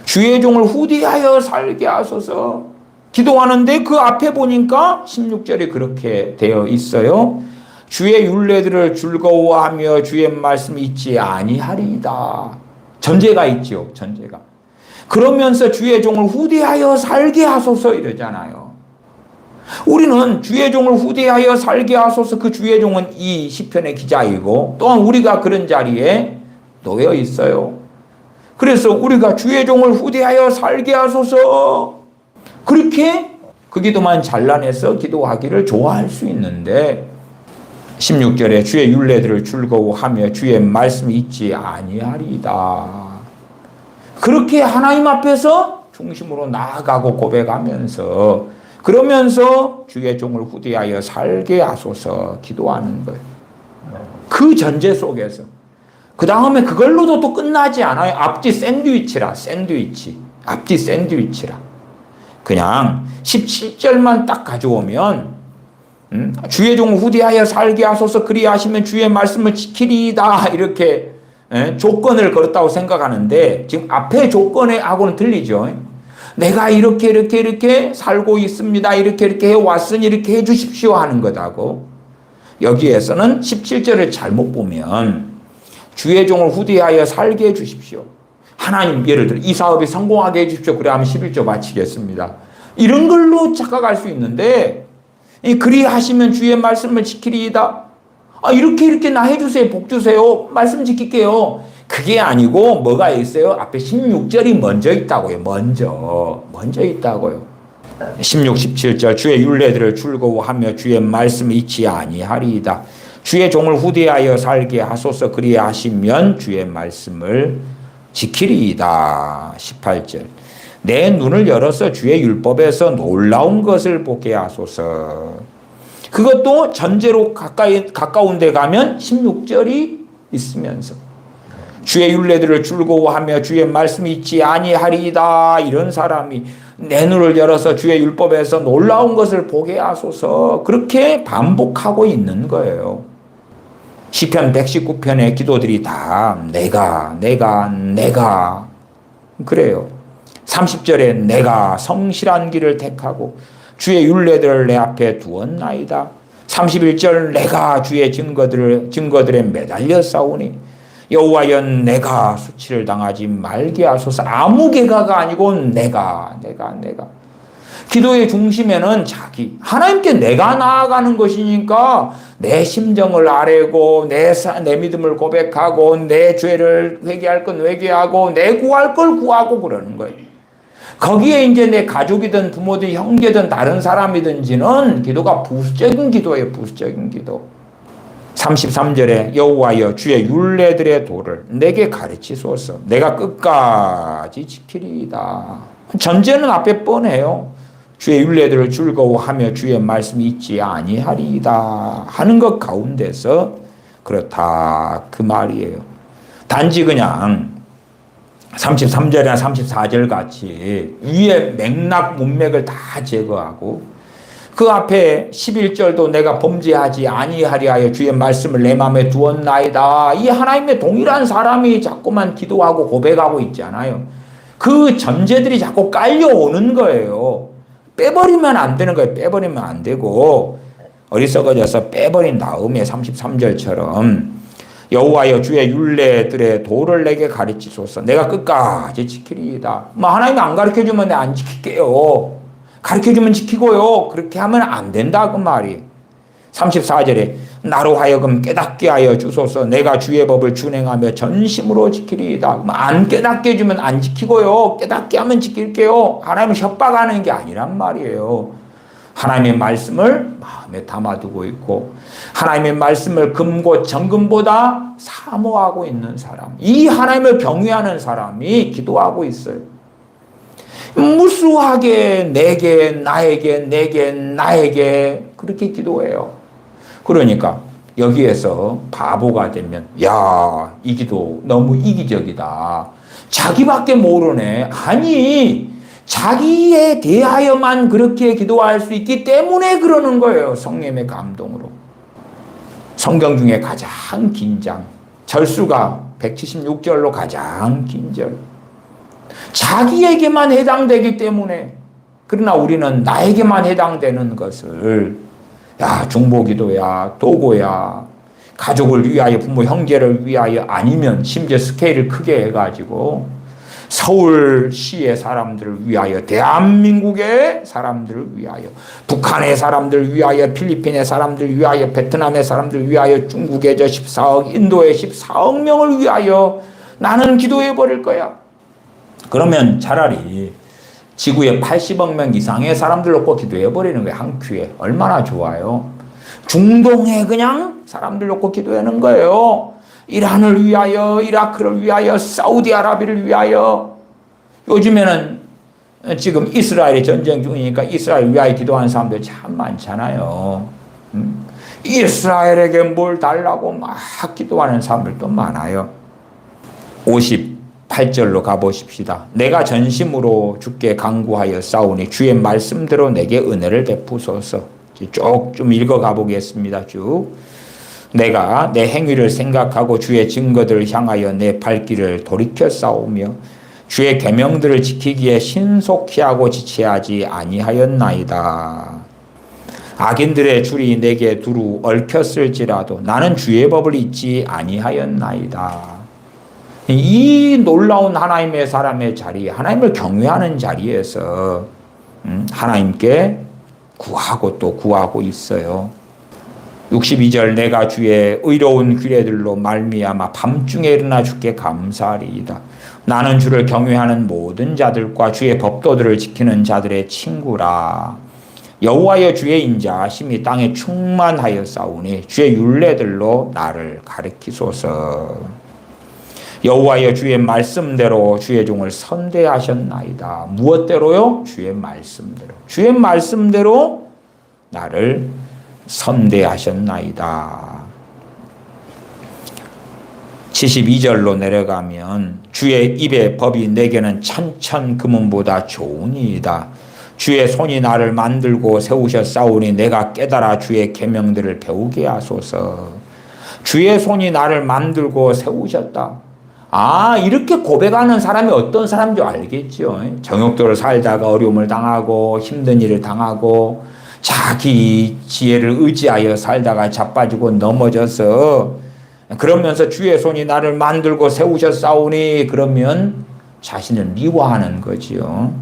주의 종을 후대하여 살게 하소서. 기도하는데 그 앞에 보니까 16절에 그렇게 되어 있어요. 주의 율례들을 즐거워하며 주의 말씀 잊지 아니하리이다. 전제가 있죠. 전제가. 그러면서 주의 종을 후대하여 살게 하소서 이러잖아요. 우리는 주의 종을 후대하여 살게 하소서. 그 주의 종은 이 시편의 기자이고 또한 우리가 그런 자리에 놓여 있어요. 그래서 우리가 주의 종을 후대하여 살게 하소서. 그렇게 그 기도만 잘라내서 기도하기를 좋아할 수 있는데 16절에 주의 율례들을 즐거워하며 주의 말씀 잊지 아니하리이다. 그렇게 하나님 앞에서 중심으로 나아가고 고백하면서 그러면서 주의 종을 후대하여 살게 하소서 기도하는 거예요. 그 전제 속에서 그 다음에 그걸로도 또 끝나지 않아요. 앞뒤 샌드위치라. 앞뒤 샌드위치라. 그냥 17절만 딱 가져오면 주의 종을 후대하여 살게 하소서 그리하시면 주의 말씀을 지키리이다. 이렇게 조건을 걸었다고 생각하는데 지금 앞에 조건에 하고는 틀리죠. 내가 이렇게 살고 있습니다. 이렇게 해왔으니 이렇게 해주십시오 하는 것하고 여기에서는 17절을 잘못 보면 주의 종을 후대하여 살게 해주십시오. 하나님 예를 들어 이 사업이 성공하게 해주십시오. 그래 하면 11조 바치겠습니다. 이런 걸로 착각할 수 있는데 그리하시면 주의 말씀을 지키리이다. 이렇게 나 해주세요. 복 주세요. 말씀 지킬게요. 그게 아니고 뭐가 있어요? 앞에 16절이 먼저 있다고요. 먼저 있다고요. 16, 17절 주의 율례들을 즐거워하며 주의 말씀을 잊지 아니하리이다. 주의 종을 후대하여 살게 하소서. 그리하시면 주의 말씀을 지키리이다. 18절 내 눈을 열어서 주의 율법에서 놀라운 것을 보게 하소서. 그것도 전제로 가까운 데 가면 16절이 있으면서 주의 율례들을 즐거워하며 주의 말씀이 있지 아니하리이다. 이런 사람이 내 눈을 열어서 주의 율법에서 놀라운 것을 보게 하소서. 그렇게 반복하고 있는 거예요. 시편 119편의 기도들이 다 내가 그래요. 30절에 내가 성실한 길을 택하고 주의 율례들을 내 앞에 두었나이다. 31절 내가 주의 증거들에 매달려 싸우니 여호와여 내가 수치를 당하지 말게 하소서. 아무 개가가 아니고 내가 기도의 중심에는 하나님께 내가 나아가는 것이니까 내 심정을 아뢰고 내 믿음을 고백하고 내 죄를 회개할 건 회개하고 내 구할 걸 구하고 그러는 거예요. 거기에 이제 내 가족이든 부모든 형제든 다른 사람이든지는 기도가 부수적인 기도예요. 부수적인 기도. 33절에 여호와여 주의 율례들의 도를 내게 가르치소서. 내가 끝까지 지키리이다. 전제는 앞에 뻔해요. 주의 율례들을 즐거워하며 주의 말씀이 있지 아니하리이다 하는 것 가운데서 그렇다 그 말이에요. 단지 그냥 33절이나 34절 같이 위에 맥락 문맥을 다 제거하고 그 앞에 11절도 내가 범죄하지 아니하리 하여 주의 말씀을 내 마음에 두었나이다. 이 하나님의 동일한 사람이 자꾸만 기도하고 고백하고 있잖아요. 그 전제들이 자꾸 깔려오는 거예요. 빼버리면 안 되는 거예요. 빼버리면 안 되고 어리석어져서 빼버린 다음에 33절처럼 여호와여 주의 율례들의 도를 내게 가르치소서. 내가 끝까지 지키리이다. 하나님이 안 가르쳐주면 내가 안 지킬게요. 가르쳐주면 지키고요. 그렇게 하면 안 된다 그 말이. 34절에 나로 하여금 깨닫게 하여 주소서. 내가 주의 법을 준행하며 전심으로 지키리이다. 안 깨닫게 해주면 안 지키고요. 깨닫게 하면 지킬게요. 하나님을 협박하는 게 아니란 말이에요. 하나님의 말씀을 마음에 담아두고 있고 하나님의 말씀을 금고 정금보다 사모하고 있는 사람, 이 하나님을 경외하는 사람이 기도하고 있어요. 무수하게 내게 나에게 그렇게 기도해요. 그러니까 여기에서 바보가 되면 이 기도 너무 이기적이다. 자기밖에 모르네. 아니 자기에 대하여만 그렇게 기도할 수 있기 때문에 그러는 거예요. 성령의 감동으로. 성경 중에 가장 긴 장, 절수가 176절로 가장 긴 절. 자기에게만 해당되기 때문에. 그러나 우리는 나에게만 해당되는 것을 중보기도야, 도고야, 가족을 위하여, 부모 형제를 위하여, 아니면 심지어 스케일을 크게 해가지고 서울시의 사람들을 위하여, 대한민국의 사람들을 위하여, 북한의 사람들을 위하여, 필리핀의 사람들을 위하여, 베트남의 사람들을 위하여, 중국의 14억, 인도의 14억 명을 위하여 나는 기도해 버릴 거야. 그러면 차라리 지구의 80억 명 이상의 사람들 놓고 기도해 버리는 거예요. 한 큐에. 얼마나 좋아요. 중동에 그냥 사람들 놓고 기도하는 거예요. 이란을 위하여, 이라크를 위하여, 사우디아라비아를 위하여. 요즘에는 지금 이스라엘이 전쟁 중이니까 이스라엘 위하여 기도하는 사람들 참 많잖아요. 이스라엘에게 뭘 달라고 막 기도하는 사람들도 많아요. 58절로 가보십시다. 내가 전심으로 주께 간구하여 싸우니 주의 말씀대로 내게 은혜를 베푸소서. 쭉 좀 읽어가 보겠습니다. 쭉. 내가 내 행위를 생각하고 주의 증거들을 향하여 내 발길을 돌이켜 싸우며 주의 계명들을 지키기에 신속히 하고 지체하지 아니하였나이다. 악인들의 줄이 내게 두루 얽혔을지라도 나는 주의 법을 잊지 아니하였나이다. 이 놀라운 하나님의 사람의 자리, 하나님을 경외하는 자리에서 하나님께 구하고 또 구하고 있어요. 62절 내가 주의 의로운 규례들로 말미암아 밤중에 일어나 주께 감사하리이다. 나는 주를 경외하는 모든 자들과 주의 법도들을 지키는 자들의 친구라. 여호와여 주의 인자하심이 땅에 충만하여 싸우니 주의 율례들로 나를 가르치소서. 여호와여 주의 말씀대로 주의 종을 선대하셨나이다. 무엇대로요? 주의 말씀대로. 주의 말씀대로 나를 선대하셨나이다. 72절로 내려가면 주의 입의 법이 내게는 천천 금은보다 좋으니이다. 주의 손이 나를 만들고 세우셨사오니 내가 깨달아 주의 계명들을 배우게 하소서. 주의 손이 나를 만들고 세우셨다. 이렇게 고백하는 사람이 어떤 사람인지 알겠죠. 정욕도를 살다가 어려움을 당하고 힘든 일을 당하고 자기 지혜를 의지하여 살다가 자빠지고 넘어져서 그러면서 주의 손이 나를 만들고 세우셨사오니 그러면 자신을 미워하는 거지요.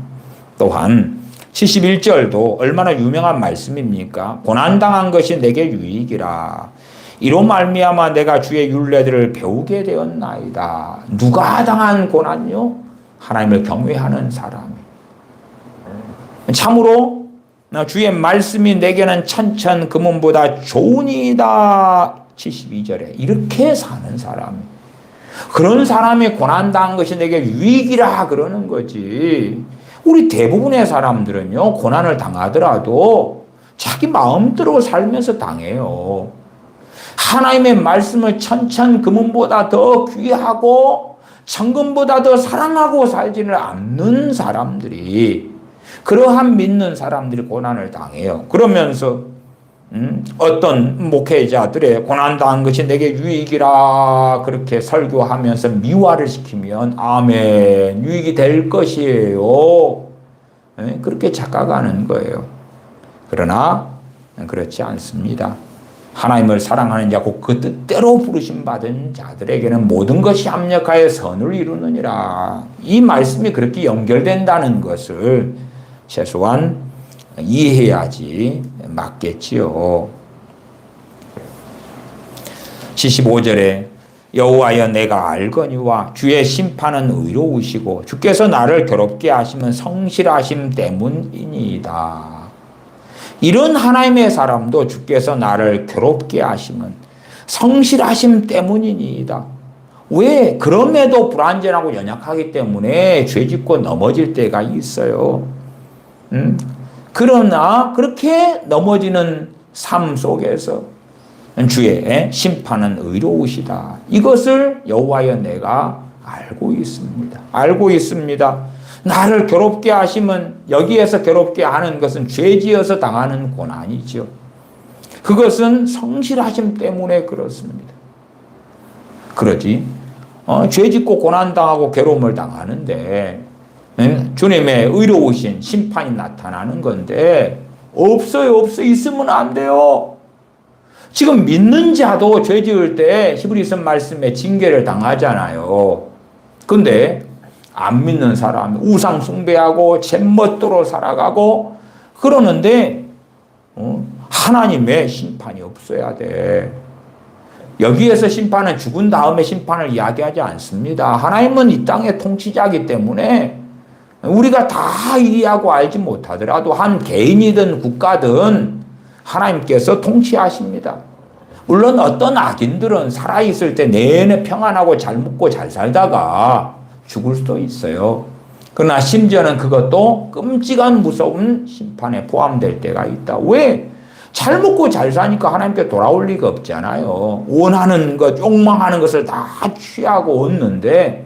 또한 71절도 얼마나 유명한 말씀입니까? 고난당한 것이 내게 유익이라. 이로 말미암아 내가 주의 율례들을 배우게 되었나이다. 누가 당한 고난요? 하나님을 경외하는 사람이. 참으로 주의 말씀이 내게는 천천 금은보다 좋으니이다. 72절에 이렇게 사는 사람, 그런 사람이 고난당한 것이 내게 유익이라 그러는 거지. 우리 대부분의 사람들은요, 고난을 당하더라도 자기 마음대로 살면서 당해요. 하나님의 말씀을 천천 금은보다 더 귀하고 천금보다 더 사랑하고 살지를 않는 사람들이, 그러한 믿는 사람들이 고난을 당해요. 그러면서 어떤 목회자들의 고난당한 것이 내게 유익이라 그렇게 설교하면서 미화를 시키면 아멘, 유익이 될 것이에요. 그렇게 착각하는 거예요. 그러나 그렇지 않습니다. 하나님을 사랑하는 자고 그 뜻대로 부르심 받은 자들에게는 모든 것이 합력하여 선을 이루느니라. 이 말씀이 그렇게 연결된다는 것을 최소한 이해해야지 맞겠지요. 75절에 여호와여 내가 알거니와 주의 심판은 의로우시고 주께서 나를 괴롭게 하시면 성실하심 때문이니이다. 이런 하나님의 사람도 주께서 나를 괴롭게 하시면 성실하심 때문이니이다. 왜? 그럼에도 불완전하고 연약하기 때문에 죄짓고 넘어질 때가 있어요. 그러나 그렇게 넘어지는 삶 속에서 주의 심판은 의로우시다. 이것을 여호와여 내가 알고 있습니다. 알고 있습니다. 나를 괴롭게 하시면, 여기에서 괴롭게 하는 것은 죄지어서 당하는 고난이죠. 그것은 성실하심 때문에 그렇습니다. 그러지 죄짓고 고난당하고 괴로움을 당하는데 주님의 의로우신 심판이 나타나는 건데 없어요. 있으면 안 돼요. 지금 믿는 자도 죄 지을 때 히브리서 말씀에 징계를 당하잖아요. 근데 안 믿는 사람 우상 숭배하고 잿멋대로 살아가고 그러는데 하나님의 심판이 없어야 돼. 여기에서 심판은 죽은 다음에 심판을 이야기하지 않습니다. 하나님은 이 땅의 통치자이기 때문에 우리가 다 이해하고 알지 못하더라도 한 개인이든 국가든 하나님께서 통치하십니다. 물론 어떤 악인들은 살아있을 때 내내 평안하고 잘 먹고 잘 살다가 죽을 수도 있어요. 그러나 심지어는 그것도 끔찍한 무서운 심판에 포함될 때가 있다. 왜? 잘 먹고 잘 사니까 하나님께 돌아올 리가 없잖아요. 원하는 것, 욕망하는 것을 다 취하고 얻는데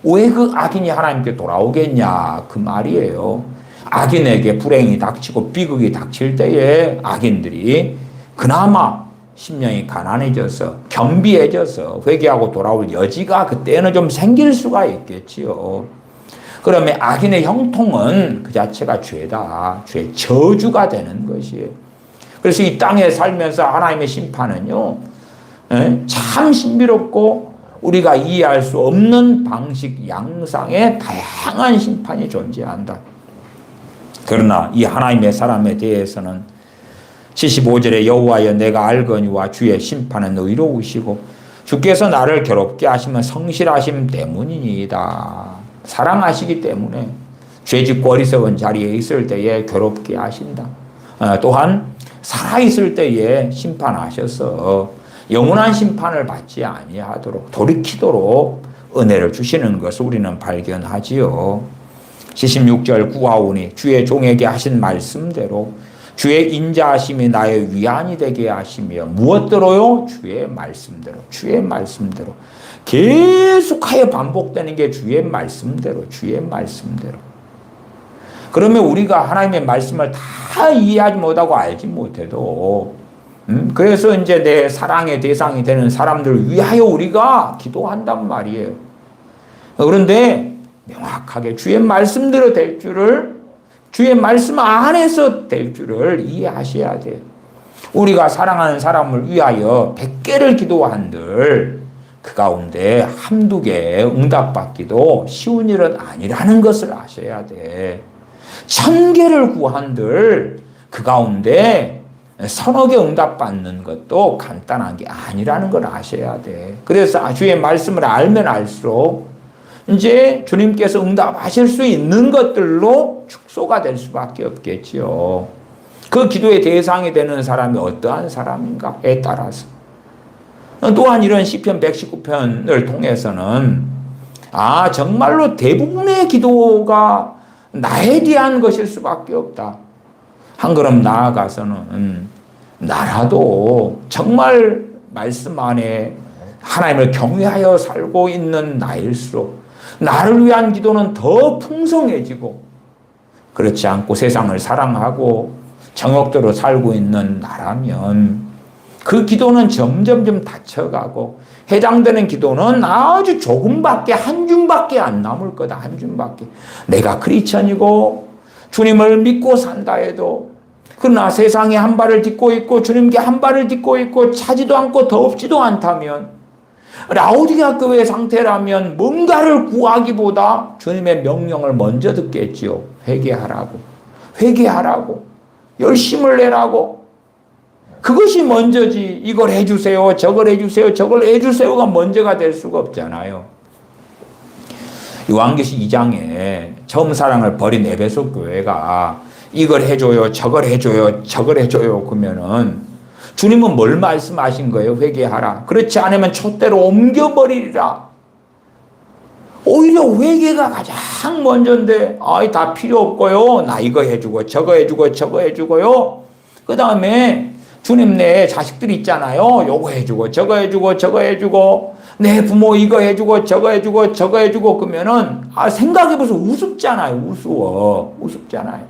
왜 그 악인이 하나님께 돌아오겠냐 그 말이에요. 악인에게 불행이 닥치고 비극이 닥칠 때에 악인들이 그나마 심령이 가난해져서 겸비해져서 회개하고 돌아올 여지가 그때는 좀 생길 수가 있겠지요. 그러면 악인의 형통은 그 자체가 죄다. 죄 저주가 되는 것이에요. 그래서 이 땅에 살면서 하나님의 심판은요, 참 신비롭고 우리가 이해할 수 없는 방식, 양상의 다양한 심판이 존재한다. 그러나 이 하나님의 사람에 대해서는 75절에 여호와여 내가 알거니와 주의 심판은 의로우시고 주께서 나를 괴롭게 하시면 성실하심 때문이니이다. 사랑하시기 때문에 죄짓고 어리석은 자리에 있을 때에 괴롭게 하신다. 또한 살아있을 때에 심판하셔서 영원한 심판을 받지 아니하도록 돌이키도록 은혜를 주시는 것을 우리는 발견하지요. 76절 구하오니 주의 종에게 하신 말씀대로 주의 인자하심이 나의 위안이 되게 하시며 무엇대로요? 주의 말씀대로. 주의 말씀대로. 계속하여 반복되는 게 주의 말씀대로. 주의 말씀대로. 그러면 우리가 하나님의 말씀을 다 이해하지 못하고 알지 못해도 그래서 이제 내 사랑의 대상이 되는 사람들을 위하여 우리가 기도한단 말이에요. 그런데 명확하게 주의 말씀대로 될 줄을 주의 말씀 안에서 될 줄을 이해하셔야 돼요. 우리가 사랑하는 사람을 위하여 100개를 기도한들 그 가운데 한두 개 응답받기도 쉬운 일은 아니라는 것을 아셔야 돼. 1000개를 구한들 그 가운데 서너 개 응답받는 것도 간단한 게 아니라는 걸 아셔야 돼. 그래서 주의 말씀을 알면 알수록 이제 주님께서 응답하실 수 있는 것들로 축소가 될 수밖에 없겠지요. 그 기도의 대상이 되는 사람이 어떠한 사람인가에 따라서. 또한 이런 시편 119편을 통해서는 정말로 대부분의 기도가 나에 대한 것일 수밖에 없다. 한 걸음 나아가서는 나라도 정말 말씀 안에 하나님을 경외하여 살고 있는 나일수록 나를 위한 기도는 더 풍성해지고 그렇지 않고 세상을 사랑하고 정욕대로 살고 있는 나라면 그 기도는 점점점 닫혀가고 해당되는 기도는 아주 조금밖에 한 줌밖에 안 남을 거다. 한 줌밖에. 내가 크리스천이고 주님을 믿고 산다 해도 그러나 세상에 한 발을 딛고 있고 주님께 한 발을 딛고 있고 차지도 않고 덥지도 않다면 라오디게아 교회의 상태라면 뭔가를 구하기보다 주님의 명령을 먼저 듣겠지요. 회개하라고. 회개하라고. 열심을 내라고. 그것이 먼저지 이걸 해주세요. 저걸 해주세요. 저걸 해주세요가 먼저가 될 수가 없잖아요. 요한계시 2장에 처음 사랑을 버린 에베소 교회가 이걸 해줘요. 저걸 해줘요. 저걸 해줘요. 그러면은 주님은 뭘 말씀하신 거예요? 회개하라. 그렇지 않으면 촛대로 옮겨버리리라. 오히려 회개가 가장 먼저인데 다 필요 없고요. 나 이거 해주고 저거 해주고 저거 해주고요. 그 다음에 주님 내 자식들 있잖아요. 요거 해주고 저거 해주고 저거 해주고 내 부모 이거 해주고 저거 해주고 저거 해주고 그러면은 생각해보세요. 우습잖아요. 우스워. 우습잖아요.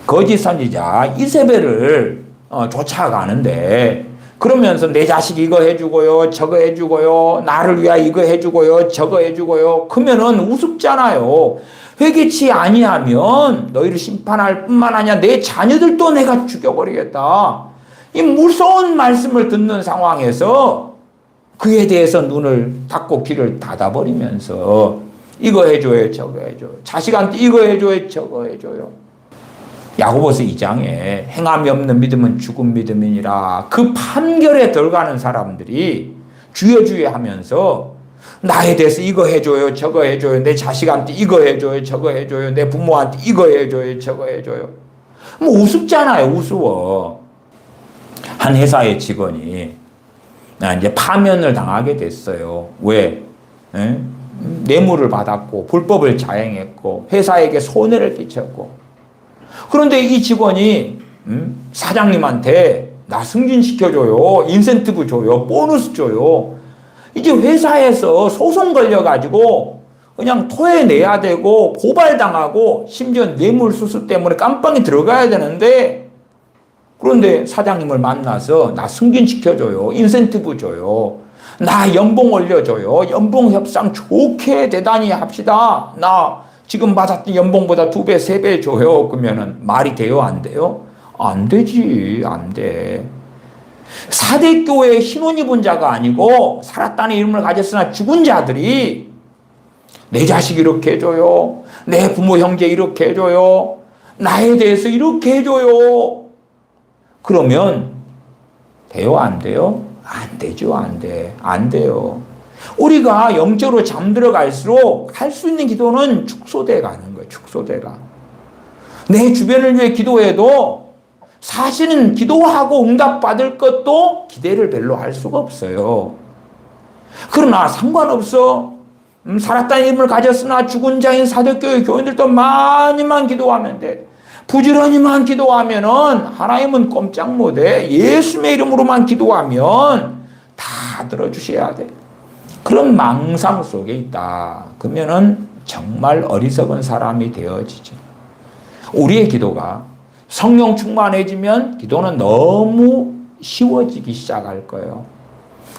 거짓 선지자 이세벨을 쫓아가는데 그러면서 내 자식 이거 해주고요 저거 해주고요 나를 위하여 이거 해주고요 저거 해주고요 그러면은 우습잖아요. 회개치 아니하면 너희를 심판할 뿐만 아니라 내 자녀들도 내가 죽여버리겠다. 이 무서운 말씀을 듣는 상황에서 그에 대해서 눈을 닫고 귀를 닫아버리면서 이거 해줘요 저거 해줘요 자식한테 이거 해줘요 저거 해줘요. 야고보서 2장에 행함이 없는 믿음은 죽은 믿음이니라. 그 판결에 들어가는 사람들이 주여 주여 하면서 나에 대해서 이거 해줘요 저거 해줘요 내 자식한테 이거 해줘요 저거 해줘요 내 부모한테 이거 해줘요 저거 해줘요. 뭐 우습잖아요. 우스워. 한 회사의 직원이 이제 파면을 당하게 됐어요. 왜? 뇌물을 받았고 불법을 자행했고 회사에게 손해를 끼쳤고 그런데 이 직원이 사장님한테 나 승진시켜줘요. 인센티브 줘요. 보너스 줘요. 이제 회사에서 소송 걸려가지고 그냥 토해내야 되고 고발당하고 심지어 뇌물수수 때문에 깜빵에 들어가야 되는데 그런데 사장님을 만나서 나 승진시켜줘요. 인센티브 줘요. 나 연봉 올려줘요. 연봉 협상 좋게 대단히 합시다. 나 지금 받았던 연봉보다 2배, 3배 줘요. 그러면은 말이 돼요? 안 돼요? 안 되지. 안 돼. 4대 교회의 신혼 입은 자가 아니고 살았다는 이름을 가졌으나 죽은 자들이 내 자식 이렇게 해줘요. 내 부모 형제 이렇게 해줘요. 나에 대해서 이렇게 해줘요. 그러면 돼요, 안 돼요? 안 되죠, 안 돼. 안 돼요. 우리가 영적으로 잠들어 갈수록 할 수 있는 기도는 축소돼 가는 거예요. 축소돼가. 내 주변을 위해 기도해도 사실은 기도하고 응답받을 것도 기대를 별로 할 수가 없어요. 그러나 상관없어. 살았다는 이름을 가졌으나 죽은 자인 사도교회 교인들도 많이만 기도하면 돼. 부지런히만 기도하면은 하나님은 꼼짝 못해. 예수님의 이름으로만 기도하면 다 들어주셔야 돼. 그런 망상 속에 있다. 그러면은 정말 어리석은 사람이 되어지죠. 우리의 기도가 성령 충만해지면 기도는 너무 쉬워지기 시작할 거예요.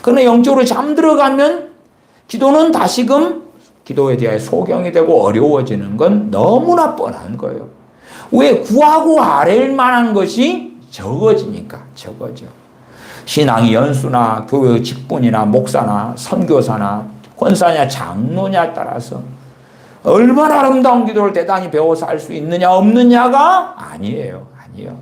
그러나 영적으로 잠들어가면 기도는 다시금 기도에 대해 소경이 되고 어려워지는 건 너무나 뻔한 거예요. 왜? 구하고 아랠 만한 것이 적어지니까 적어져. 신앙이 연수나 교회 직분이나 목사나 선교사나 권사냐 장로냐에 따라서 얼마나 아름다운 기도를 대단히 배워서 할 수 있느냐 없느냐가 아니에요. 아니에요.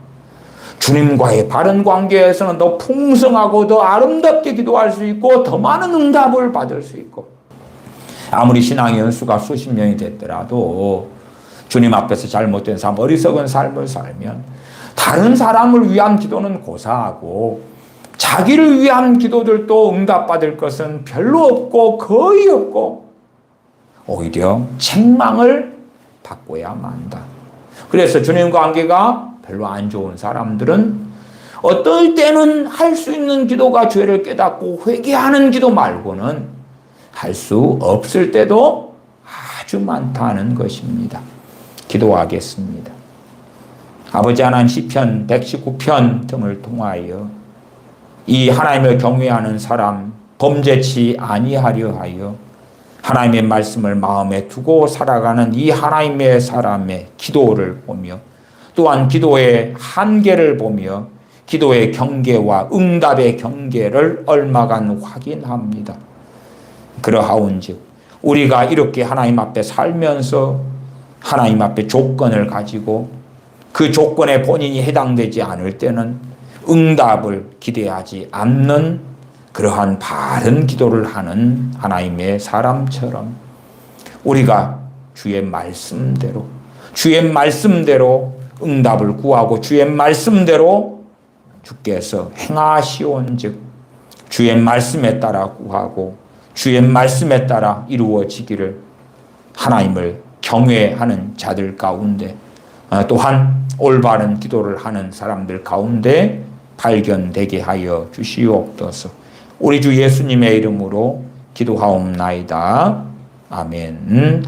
주님과의 바른 관계에서는 더 풍성하고 더 아름답게 기도할 수 있고 더 많은 응답을 받을 수 있고, 아무리 신앙의 연수가 수십 년이 됐더라도 주님 앞에서 잘못된 삶, 어리석은 삶을 살면 다른 사람을 위한 기도는 고사하고 자기를 위한 기도들도 응답받을 것은 별로 없고 거의 없고 오히려 책망을 받고야만 한다. 그래서 주님과 관계가 별로 안 좋은 사람들은 어떨 때는 할 수 있는 기도가 죄를 깨닫고 회개하는 기도 말고는 할 수 없을 때도 아주 많다는 것입니다. 기도하겠습니다. 아버지 하나님, 시편 119편 등을 통하여 이 하나님을 경외하는 사람, 범죄치 아니하려 하여 하나님의 말씀을 마음에 두고 살아가는 이 하나님의 사람의 기도를 보며, 또한 기도의 한계를 보며 기도의 경계와 응답의 경계를 얼마간 확인합니다. 그러하온즉 우리가 이렇게 하나님 앞에 살면서 하나님 앞에 조건을 가지고 그 조건에 본인이 해당되지 않을 때는 응답을 기대하지 않는 그러한 바른 기도를 하는 하나님의 사람처럼 우리가 주의 말씀대로 응답을 구하고 주의 말씀대로 주께서 행하시온즉 주의 말씀에 따라 구하고 주의 말씀에 따라 이루어지기를 하나님을 경외하는 자들 가운데, 또한 올바른 기도를 하는 사람들 가운데 발견되게 하여 주시옵소서. 우리 주 예수님의 이름으로 기도하옵나이다. 아멘.